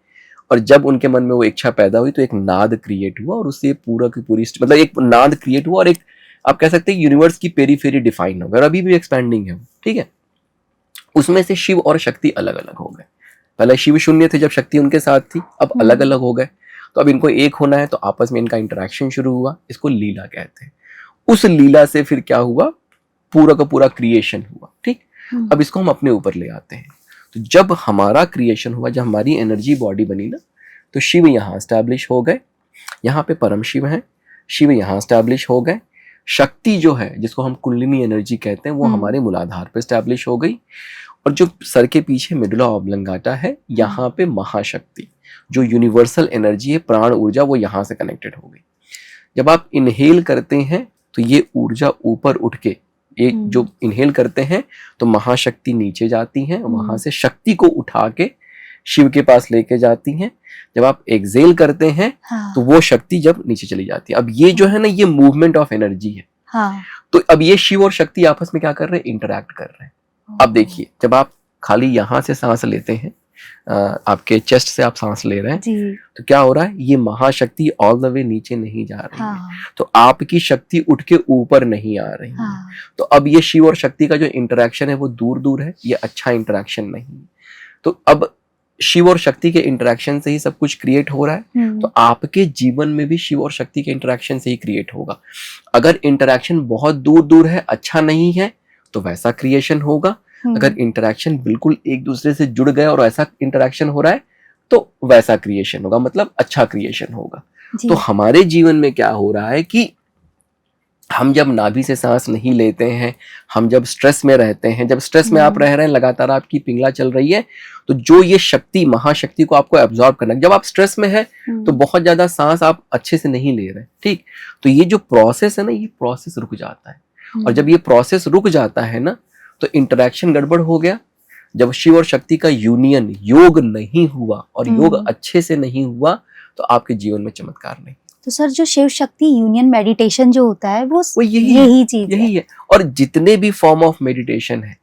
और जब उनके मन में वो इच्छा पैदा हुई तो एक नाद क्रिएट हुआ, और उससे पूरा की पूरी मतलब एक नाद क्रिएट हुआ, और एक आप कह सकते हैं यूनिवर्स की पेरीफेरी डिफाइन हो गया, और अभी भी एक्सपैंडिंग है, ठीक है। उसमें से शिव और शक्ति अलग अलग हो गए। पहले शिव शून्य थे जब शक्ति उनके साथ थी, अब अलग अलग हो गए। तो अब इनको एक होना है, तो आपस में इनका इंटरेक्शन शुरू हुआ, इसको लीला कहते हैं। उस लीला से फिर क्या हुआ, पूरा का पूरा क्रिएशन हुआ, ठीक। अब इसको हम अपने ऊपर ले आते हैं। तो जब हमारा क्रिएशन हुआ, जब हमारी एनर्जी बॉडी बनी ना, तो शिव यहाँ एस्टैब्लिश हो गए, यहाँ पे परम शिव है, शिव यहाँ एस्टैब्लिश हो गए। शक्ति जो है, जिसको हम कुंडलिनी एनर्जी कहते हैं, वो हमारे मूलाधार पे एस्टैब्लिश हो गई। और जो सर के पीछे मिडुला ऑब्लंगाटा है, यहाँ पे महाशक्ति, जो यूनिवर्सल एनर्जी है, प्राण ऊर्जा, वो यहाँ से कनेक्टेड हो गई। जब आप इनहेल करते हैं तो ये ऊर्जा ऊपर उठ के, एक जो इनहेल करते हैं तो महाशक्ति नीचे जाती हैं, वहां से शक्ति को उठा के शिव के पास लेके जाती हैं। जब आप एक्सेल करते हैं तो वो शक्ति जब नीचे चली जाती है। अब ये जो है ना, ये मूवमेंट ऑफ एनर्जी है। तो अब ये शिव और शक्ति आपस में क्या कर रहे हैं, इंटरैक्ट कर रहे हैं। अब देखिए, जब आप खाली यहां से सांस लेते हैं, आपके चेस्ट से आप सांस ले रहे हैं, तो क्या हो रहा है, ये महाशक्ति ऑल द वे नीचे नहीं जा रही है, तो आपकी शक्ति उठ के ऊपर नहीं आ रही है। तो अब ये शिव और शक्ति का जो इंटरेक्शन है वो दूर दूर है, ये अच्छा इंटरेक्शन नहीं है। तो अब शिव और शक्ति के इंटरेक्शन से ही सब कुछ क्रिएट हो रहा है, तो आपके जीवन में भी शिव और शक्ति के इंटरेक्शन से ही क्रिएट होगा। अगर इंटरेक्शन बहुत दूर दूर है, अच्छा नहीं है, तो वैसा क्रिएशन होगा। अगर इंटरेक्शन बिल्कुल एक दूसरे से जुड़ गया और ऐसा इंटरेक्शन हो रहा है, तो वैसा क्रिएशन होगा, मतलब अच्छा क्रिएशन होगा। तो हमारे जीवन में क्या हो रहा है कि हम जब नाभि से सांस नहीं लेते हैं, हम जब स्ट्रेस में रहते हैं, जब स्ट्रेस में आप रह रहे हैं, लगातार आपकी पिंगला चल रही है, तो जो ये शक्ति, महाशक्ति को आपको एब्जॉर्ब करना है। जब आप स्ट्रेस में है तो बहुत ज्यादा सांस आप अच्छे से नहीं ले रहे, ठीक। तो ये जो प्रोसेस है ना, ये प्रोसेस रुक जाता है। और जब ये प्रोसेस रुक जाता है ना, तो इंटरेक्शन गड़बड़ हो गया। जब शिव और शक्ति का यूनियन, योग नहीं हुआ और योग अच्छे से नहीं हुआ, तो आपके जीवन में चमत्कार नहीं। तो सर जो शिव शक्ति यूनियन मेडिटेशन जो होता है वो यही चीज यही है। और जितने भी फॉर्म ऑफ मेडिटेशन है,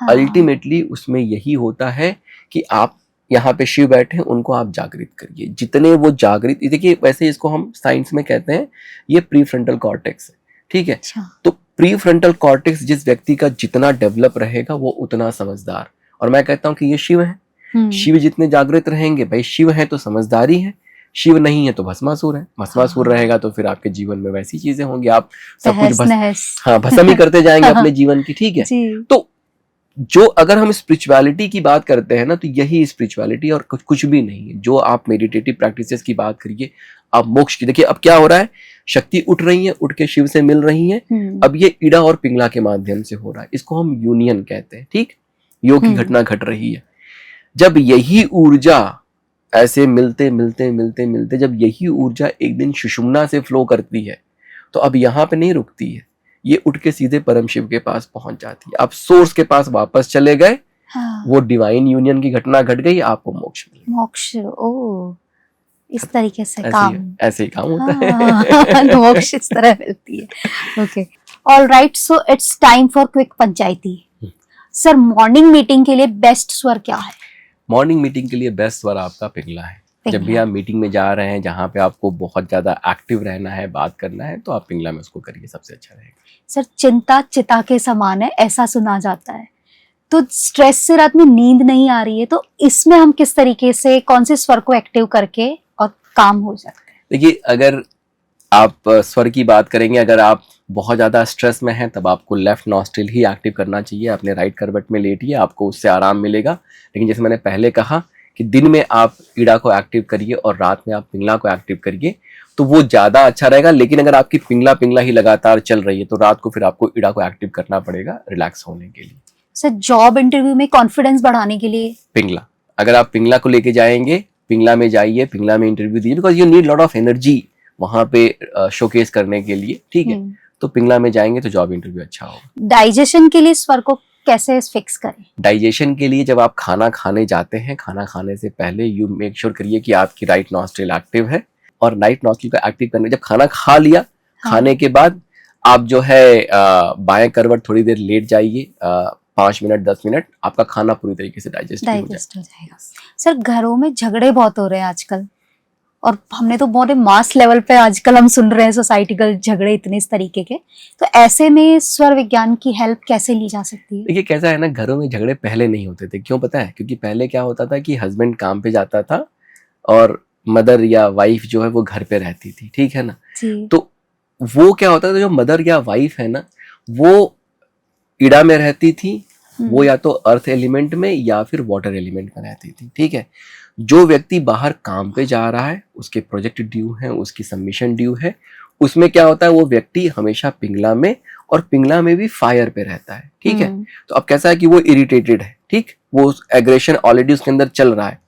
अल्टीमेटली उसमें यही होता है कि आप यहाँ पे शिव बैठे हैं, उनको आप जागृत करिए। जितने वो जागृत, देखिए वैसे इसको हम साइंस में कहते हैं ये प्री फ्रंटल कॉर्टेक्स है, ठीक है। तो प्री फ्रंटल कॉर्टेक्स जिस व्यक्ति का जितना डेवलप रहेगा वो उतना समझदार। और मैं कहता हूँ कि ये शिव है। शिव जितने जागृत रहेंगे, भाई शिव है तो समझदारी है, शिव नहीं है तो भस्मासुर है। भस्मासुर रहेगा तो फिर आपके जीवन में वैसी चीजें होंगी, आप सब कुछ भस्म ही करते जाएंगे अपने जीवन की, ठीक है। तो जो अगर हम स्पिरिचुअलिटी की बात करते हैं ना, तो यही स्पिरिचुअलिटी और कुछ भी नहीं है। जो आप मेडिटेटिव प्रैक्टिसेस की बात करिए, आप मोक्ष की, देखिए अब क्या हो रहा है, शक्ति उठ रही है, उठ के शिव से मिल रही है। अब ये इड़ा और पिंगला के माध्यम से हो रहा है, इसको हम यूनियन कहते हैं, ठीक। योग की घटना घट रही है। जब यही ऊर्जा ऐसे मिलते मिलते मिलते मिलते, जब यही ऊर्जा एक दिन सुषुम्ना से फ्लो करती है, तो अब यहाँ पे नहीं रुकती है, ये उठ के सीधे परम शिव के पास पहुंच जाती है। आप सोर्स के पास वापस चले गए, वो डिवाइन यूनियन की घटना घट गई, आपको मोक्ष मिल गया। मोक्ष, ओ इस तरीके से ऐसे ही काम होता है। मोक्ष इस तरह मिलती है। Okay, alright, so it's time for quick Panchayati. Sir morning meeting के लिए बेस्ट स्वर क्या है? मॉर्निंग मीटिंग के लिए बेस्ट स्वर आपका पिंगला है। जब भी आप मीटिंग में जा रहे हैं, जहाँ पे आपको बहुत ज्यादा एक्टिव रहना है, बात करना है, तो आप पिंगला में उसको करिए, सबसे अच्छा रहेगा। सर चिंता चिता के समान है, ऐसा सुना जाता है। तो स्ट्रेस से रात में नींद नहीं आ रही है, तो इसमें हम किस तरीके से, कौन से स्वर को एक्टिव करके और काम हो सकते हैं? देखिए, अगर आप स्वर की बात करेंगे, अगर आप बहुत ज़्यादा स्ट्रेस में हैं, तब आपको लेफ्ट नॉस्ट्रिल ही एक्टिव करना चाहिए। अपने राइट करवट में लेटिए, आपको उससे आराम मिलेगा। लेकिन जैसे मैंने पहले कहा कि दिन में आप ईड़ा को एक्टिव करिए और रात में आप पिंगला को एक्टिव करिए, तो वो ज़्यादा अच्छा रहेगा। लेकिन अगर आपकी पिंगला ही लगातार चल रही है, तो रात को फिर आपको ईड़ा को एक्टिव करना पड़ेगा रिलैक्स होने के लिए। सर जॉब इंटरव्यू में कॉन्फिडेंस बढ़ाने के लिए पिंगला, अगर आप पिंगला को लेके जाएंगे, पिंगला में जाइए, पिंगला में इंटरव्यू दीजिए, because you need lot of energy वहां पे शोकेस करने के लिए, ठीक है। तो पिंगला में जाएंगे तो जॉब इंटरव्यू अच्छा होगा। डाइजेशन के लिए स्वर को कैसे फिक्स करें? डाइजेशन के लिए जब आप खाना खाने जाते हैं, खाना खाने से पहले यू मेक श्योर करिए कि आपकी राइट नॉस्ट्रिल एक्टिव है। और राइट नॉस्ट्रिल को एक्टिव करने, जब खाना खा लिया, खाने के बाद आप जो है बाएं करवट थोड़ी देर लेट जाइए, 5 मिनट 10 मिनट, आपका खाना पूरी तरीके से डाइजेस्ट हो जाएगा। सर घरों में झगड़े बहुत हो रहे हैं आजकल, और हमने तो बहुत मास लेवल पे आजकल हम सुन रहे हैं सोसाइटिकल झगड़े इतने इस तरीके के, तो ऐसे में स्वर विज्ञान की हेल्प कैसे ली जा सकती है? देखिए कैसा है ना, घरों में झगड़े पहले नहीं होते थे। क्यों पता है? क्योंकि पहले क्या होता था कि हस्बैंड काम पे जाता था और मदर या वाइफ जो है वो घर पे रहती थी, ठीक है ना। तो वो क्या होता था, जो मदर या वाइफ है ना, वो ईड़ा में रहती थी, वो या तो अर्थ एलिमेंट में या फिर वाटर एलिमेंट में रहती थी, ठीक है। जो व्यक्ति बाहर काम पे जा रहा है, उसके प्रोजेक्ट ड्यू है, उसकी सबमिशन ड्यू है, उसमें क्या होता है, वो व्यक्ति हमेशा पिंगला में, और पिंगला में भी फायर पे रहता है, ठीक है। तो अब कैसा है कि वो इरिटेटेड है, ठीक, वो एग्रेशन ऑलरेडी उसके अंदर चल रहा है।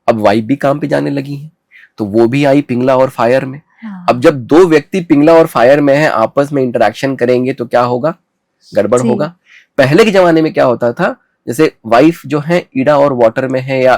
अब वाइफ भी काम पे जाने लगी है, तो वो भी आई पिंगला और फायर में। अब जब दो व्यक्ति पिंगला और फायर में है, आपस में इंटरेक्शन करेंगे तो क्या होगा, गड़बड़ होगा। पहले के जमाने में क्या होता था, जैसे वाइफ जो है ईड़ा और वाटर में है या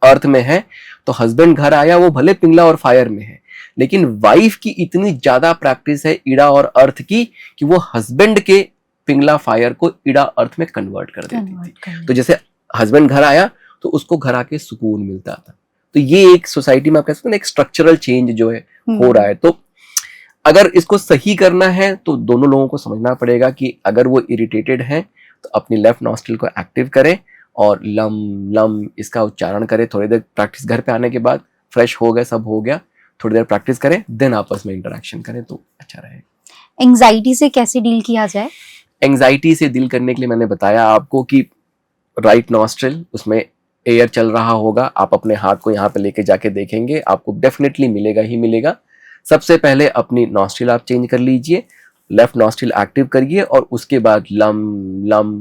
अर्थ में है, तो हस्बैंड घर आया, वो भले पिंगला और फायर में है, लेकिन वाइफ की इतनी ज्यादा प्रैक्टिस है ईड़ा और अर्थ की कि वो हस्बैंड के पिंगला फायर को ईड़ा अर्थ में कन्वर्ट कर देती थी। तो जैसे हस्बैंड घर आया तो उसको घर आके सुकून मिलता था। तो ये एक सोसाइटी में आप कह सकते हैं एक स्ट्रक्चरल चेंज जो है हो रहा है। तो अगर इसको सही करना है तो दोनों लोगों को समझना पड़ेगा कि अगर वो इरिटेटेड है तो अपनी लेफ्ट नॉस्ट्रिल को एक्टिव करें और लम लम इसका उच्चारण करें। थोड़ी देर प्रैक्टिस, घर पे आने के बाद फ्रेश हो गए, सब हो गया, थोड़ी देर प्रैक्टिस करें, देन आपस में इंटरेक्शन करें तो अच्छा रहेगा। एंजाइटी से कैसे डील किया जाए? एंजाइटी से डील करने के लिए मैंने बताया आपको कि राइट नॉस्ट्रिल, उसमें एयर चल रहा होगा, आप अपने हाथ को यहाँ पे लेके जाके देखेंगे, आपको डेफिनेटली मिलेगा ही मिलेगा। सबसे पहले अपनी नॉस्ट्रिल आप चेंज कर लीजिए, लेफ्ट नॉस्ट्रिल एक्टिव करिए और उसके बाद लम लम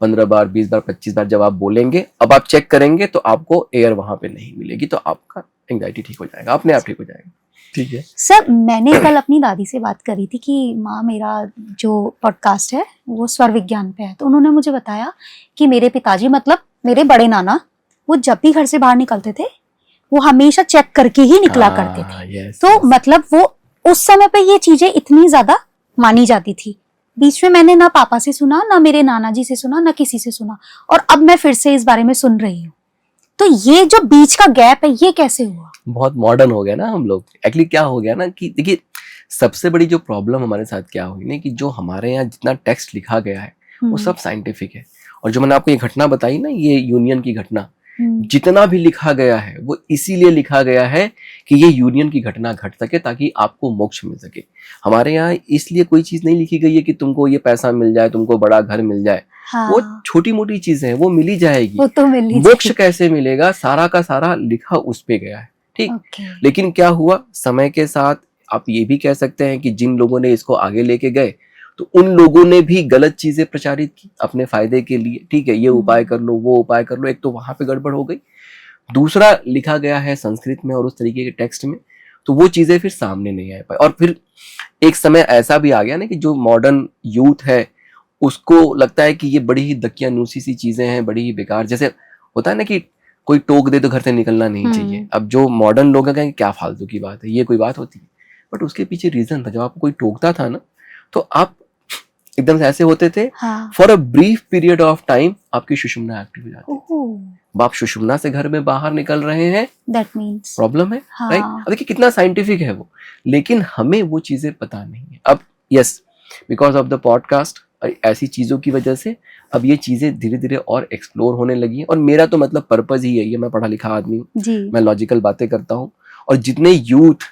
15 बार 20 बार 25 बार जब आप बोलेंगे, अब आप चेक करेंगे तो आपको एयर वहां पे नहीं मिलेगी, तो आपका एंजाइटी ठीक हो जाएगा, अपने आप ठीक हो जाएगा। ठीक है सर, मैंने कल अपनी दादी से बात करी थी कि माँ, मेरा जो पॉडकास्ट है वो स्वर विज्ञान पे है, तो उन्होंने मुझे बताया कि मेरे पिताजी, मतलब मेरे बड़े नाना, वो जब भी घर से बाहर निकलते थे वो हमेशा चेक करके ही निकला करते थे। तो मतलब वो उस समय पे ये चीजें इतनी ज्यादा मानी जाती थी। बीच में मैंने ना पापा से सुना, ना मेरे नाना जी से सुना, ना किसी से सुना, और अब मैं फिर से इस बारे में सुन रही हूँ। तो ये जो बीच का गैप है, ये कैसे हुआ? बहुत मॉडर्न हो गया ना हम लोग। एक्चुअली क्या हो गया ना कि देखिए, सबसे बड़ी जो प्रॉब्लम हमारे साथ क्या हुई ना कि जो हमारे यहाँ जितना टेक्स्ट लिखा गया है वो सब साइंटिफिक है। और जो मैंने आपको ये घटना बताई ना, ये यूनियन की घटना, जितना भी लिखा गया है वो इसीलिए लिखा गया है कि ये यूनियन की घटना घट सके, ताकि आपको मोक्ष मिल सके। हमारे यहाँ इसलिए कोई चीज नहीं लिखी गई है कि तुमको ये पैसा मिल जाए, तुमको बड़ा घर मिल जाए। हाँ। वो छोटी मोटी चीजें हैं, वो मिली जाएगी। वो तो मिली मोक्ष कैसे मिलेगा, सारा का सारा लिखा उस पे गया है। ठीक। लेकिन क्या हुआ, समय के साथ आप ये भी कह सकते हैं कि जिन लोगों ने इसको आगे लेके गए तो उन लोगों ने भी गलत चीजें प्रचारित की अपने फायदे के लिए। ठीक है, ये उपाय कर लो, वो उपाय कर लो। एक तो वहां पे गड़बड़ हो गई, दूसरा लिखा गया है संस्कृत में और उस तरीके के टेक्स्ट में, तो वो चीजें फिर सामने नहीं आ पाई। और फिर एक समय ऐसा भी आ गया ना कि जो मॉडर्न यूथ है उसको लगता है कि ये बड़ी ही दकियानूसी सी चीजें हैं, बड़ी ही बेकार। जैसे होता है ना कि कोई टोक दे तो घर से निकलना नहीं चाहिए। अब जो मॉडर्न लोग हैं, क्या फालतू की बात है, ये कोई बात होती है? बट उसके पीछे रीजन था। जब आपको कोई टोकता था ना, तो आप एकदम से ऐसे होते थे, for a brief period of time आपकी सुषुम्ना एक्टिव हो जाती है। आप सुषुम्ना से घर में बाहर निकल रहे हैं, दैट मींस प्रॉब्लम है, राइट? अब देखिए कितना साइंटिफिक है वो, लेकिन हमें वो चीजें पता नहीं है। अब yes, because of the podcast, ऐसी चीजों की वजह से अब ये चीजें धीरे धीरे और एक्सप्लोर होने लगी है। और मेरा तो मतलब पर्पज ही है ये, मैं पढ़ा लिखा आदमी हूँ, मैं लॉजिकल बातें करता हूँ। और जितने यूथ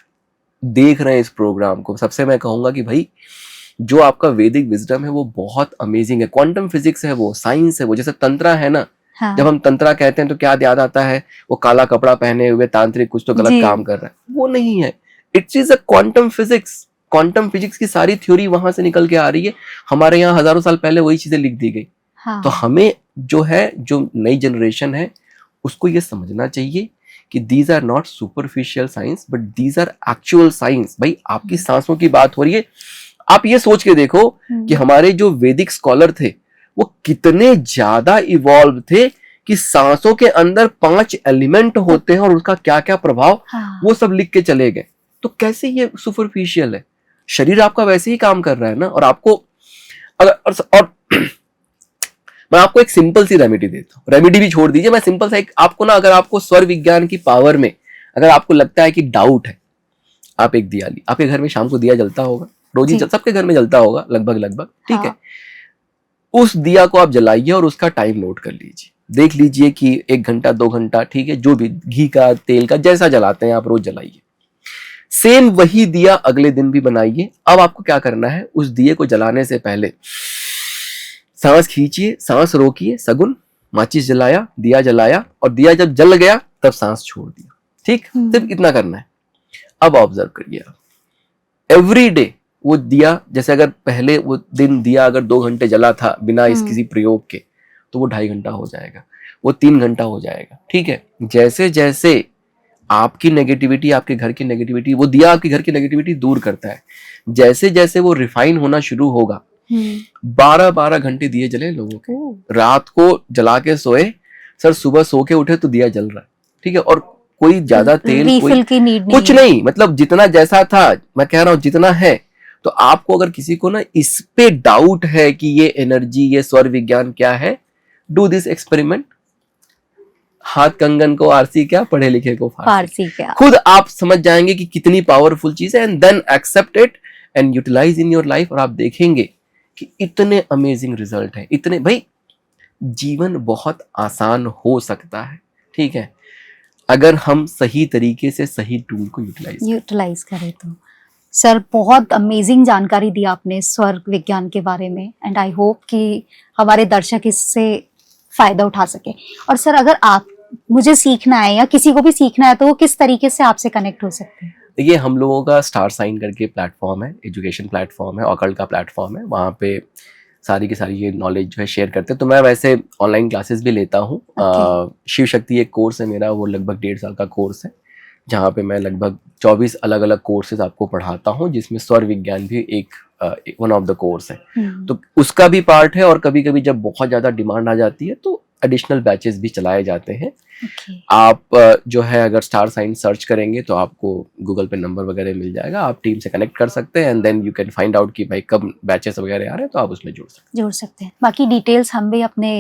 देख रहे हैं इस प्रोग्राम को, सबसे मैं कहूंगा कि भाई जो आपका वैदिक विजडम है वो बहुत अमेजिंग है। क्वांटम फिजिक्स है, वो साइंस है, वो जैसे तंत्रा है ना। हाँ। जब हम तंत्रा कहते हैं तो क्या याद आता है? वो काला कपड़ा पहने हुए तांत्रिक कुछ तो गलत काम कर रहा है, वो नहीं है। It's is a quantum physics. Quantum physics की सारी थ्योरी वहां से निकल के आ रही है। हमारे यहाँ हजारों साल पहले वही चीजें लिख दी गई। हाँ। तो हमें जो है, जो नई जनरेशन है, उसको ये समझना चाहिए कि these are not superficial science but these are actual science. भाई आपकी सांसों की बात हो रही है, आप ये सोच के देखो कि हमारे जो वैदिक स्कॉलर थे वो कितने ज्यादा इवॉल्व थे कि सांसों के अंदर 5 एलिमेंट होते हैं और उसका क्या क्या प्रभाव, हाँ। वो सब लिख के चले गए। तो कैसे ये सुपरफिशियल है? शरीर आपका वैसे ही काम कर रहा है ना। और आपको अगर और मैं आपको एक सिंपल सी रेमेडी देता हूँ। रेमेडी भी छोड़ दीजिए, मैं सिंपल सा एक आपको ना, अगर आपको स्वर विज्ञान की पावर में अगर आपको लगता है कि डाउट है, आप एक दिया ली, आपके घर में शाम को दिया जलता होगा, रोज ही सबके घर में जलता होगा लगभग, ठीक है। उस दिया को आप जलाइए और उसका टाइम नोट कर लीजिए। देख लीजिए कि 1 घंटा 2 घंटा, ठीक है, जो भी घी का तेल का जैसा जलाते हैं आप रोज जलाइए। सेम वही दिया अगले दिन भी बनाइए। अब आपको क्या करना है, उस दिए को जलाने से पहले सांस खींचिए, सांस रोकिए, सगुन माचिस जलाया, दिया जलाया, और दिया जब जल गया तब सांस छोड़ दिया। ठीक, सिर्फ इतना करना है। अब ऑब्जर्व करिए आप, एवरी डे वो दिया, जैसे अगर पहले वो दिन दिया अगर 2 घंटे जला था बिना इस किसी प्रयोग के, तो वो 2.5 घंटा हो जाएगा, वो 3 घंटा हो जाएगा। ठीक है, जैसे जैसे आपकी नेगेटिविटी, आपके घर की नेगेटिविटी, वो दिया आपके घर की नेगेटिविटी दूर करता है, जैसे जैसे वो रिफाइन होना शुरू होगा, 12-12 घंटे दिए जले लोगों के। रात को जला के सोए, सर सुबह सो के उठे तो दिया जल रहा है। ठीक है, और कोई ज्यादा तेल कोई की नीड कुछ नहीं, मतलब जितना जैसा था, मैं कह रहा हूं जितना है। तो आपको अगर किसी को ना इस पे डाउट है कि ये एनर्जी, ये स्वर विज्ञान क्या है, डू दिस एक्सपेरिमेंट। हाथ कंगन को आरसी क्या, पढ़े लिखे को फारसी क्या। खुद आप समझ जाएंगे कि कितनी पावरफुल चीज है, and then accept it and utilize in your life. और आप देखेंगे कि इतने अमेजिंग रिजल्ट है, इतने। भाई जीवन बहुत आसान हो सकता है, ठीक है, अगर हम सही तरीके से सही टूल को यूटिलाइज करें तो। सर बहुत अमेजिंग जानकारी दी आपने स्वर विज्ञान के बारे में, एंड आई होप कि हमारे दर्शक इससे फायदा उठा सके। और सर अगर आप मुझे सीखना है या किसी को भी सीखना है तो वो किस तरीके से आपसे कनेक्ट हो सकते हैं? देखिए हम लोगों का स्टार साइन करके प्लेटफॉर्म है, एजुकेशन प्लेटफॉर्म है, ऑकल्ट का प्लेटफॉर्म है, वहाँ पे सारी की सारी ये नॉलेज जो है शेयर करते हैं। तो मैं वैसे ऑनलाइन क्लासेस भी लेता हूँ। शिव शक्ति एक कोर्स है मेरा, वो लगभग 1.5 साल का कोर्स है, जहाँ पे मैं लगभग 24 अलग अलग कोर्सेज आपको पढ़ाता हूँ, जिसमें स्वर विज्ञान भी एक वन ऑफ द कोर्स है। तो उसका भी पार्ट है, और कभी कभी जब बहुत ज़्यादा डिमांड आ जाती है तो एडिशनल बैचेस भी चलाए जाते हैं। आप जो है अगर स्टार साइन सर्च करेंगे तो आपको गूगल पे नंबर वगैरह मिल जाएगा, आप टीम से कनेक्ट कर सकते हैं, and then you can find out कि भाई कब बैचेस वगैरह आ रहे हैं, तो आप उसमें जुड़ सकते हैं। बाकी डिटेल्स हम भी अपने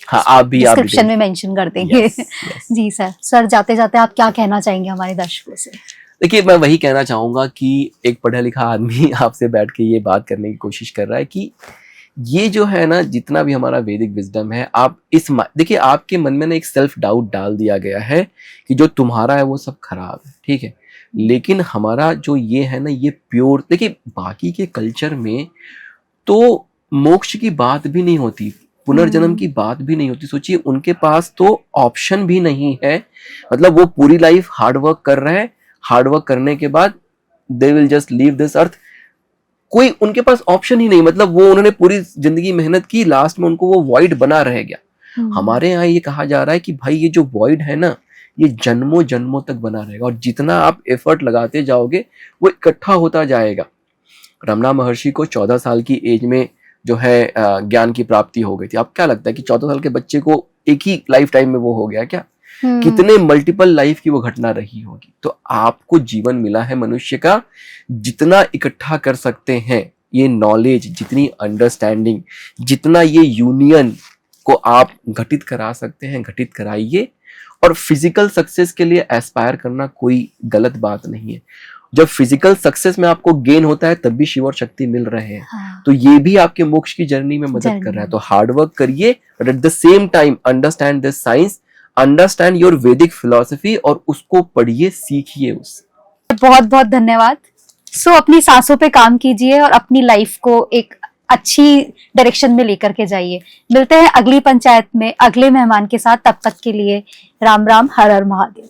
आप डिस्क्रिप्शन में मेंशन कर देंगे। जी सर जाते जाते आप क्या कहना चाहेंगे हमारे दर्शकों से? देखिए मैं वही कहना चाहूँगा कि एक पढ़ा लिखा आदमी आपसे बैठ के ये बात करने की कोशिश कर रहा है कि ये जो है ना, जितना भी हमारा वैदिक विजडम है, आप देखिए आपके मन में ना एक सेल्फ डाउट डाल दिया गया है कि जो तुम्हारा है वो सब खराब है, ठीक है, लेकिन हमारा जो ये है ना, ये प्योर, देखिए बाकी के कल्चर में तो मोक्ष की बात भी नहीं होती, पुनर्जन्म की बात भी नहीं होती। सोचिए उनके पास तो ऑप्शन भी नहीं है, मतलब वो पूरी लाइफ हार्ड वर्क कर रहे हैं, हार्ड वर्क करने के बाद they will just leave this earth, कोई उनके पास ऑप्शन ही नहीं, मतलब वो उन्होंने पूरी जिंदगी मेहनत की, लास्ट में उनको वो वॉइड बना रह गया। हमारे यहाँ ये कहा जा रहा है कि भाई ये जो वॉइड है ना, ये जन्मों जन्मों तक बना रहेगा, और जितना आप एफर्ट लगाते जाओगे वो इकट्ठा होता जाएगा। रमना महर्षि को 14 साल की एज में जो है ज्ञान की प्राप्ति हो गई थी। आपको क्या लगता है कि 14 साल के बच्चे को एक ही लाइफ टाइम में वो हो गया क्या? कितने मल्टीपल लाइफ की वो घटना रही होगी। तो आपको जीवन मिला है मनुष्य का, जितना इकट्ठा कर सकते हैं ये नॉलेज, जितनी अंडरस्टैंडिंग, जितना ये यूनियन को आप घटित करा सकते हैं घटित कराइए। और फिजिकल सक्सेस के लिए एस्पायर करना कोई गलत बात नहीं है। जब फिजिकल सक्सेस में आपको गेन होता है तब भी शिव और शक्ति मिल रहे हैं। हाँ। तो ये भी आपके मोक्ष की जर्नी में मदद कर रहा है। तो हार्ड वर्क करिए, but at the same time understand this science, understand your वैदिक फिलॉसफी, और उसको पढ़िए, सीखिए उससे। बहुत बहुत धन्यवाद। अपनी सांसों पे काम कीजिए और अपनी लाइफ को एक अच्छी डायरेक्शन में लेकर के जाइए। मिलते हैं अगली पंचायत में अगले मेहमान के साथ, तब तक के लिए राम राम, हर हर महादेव।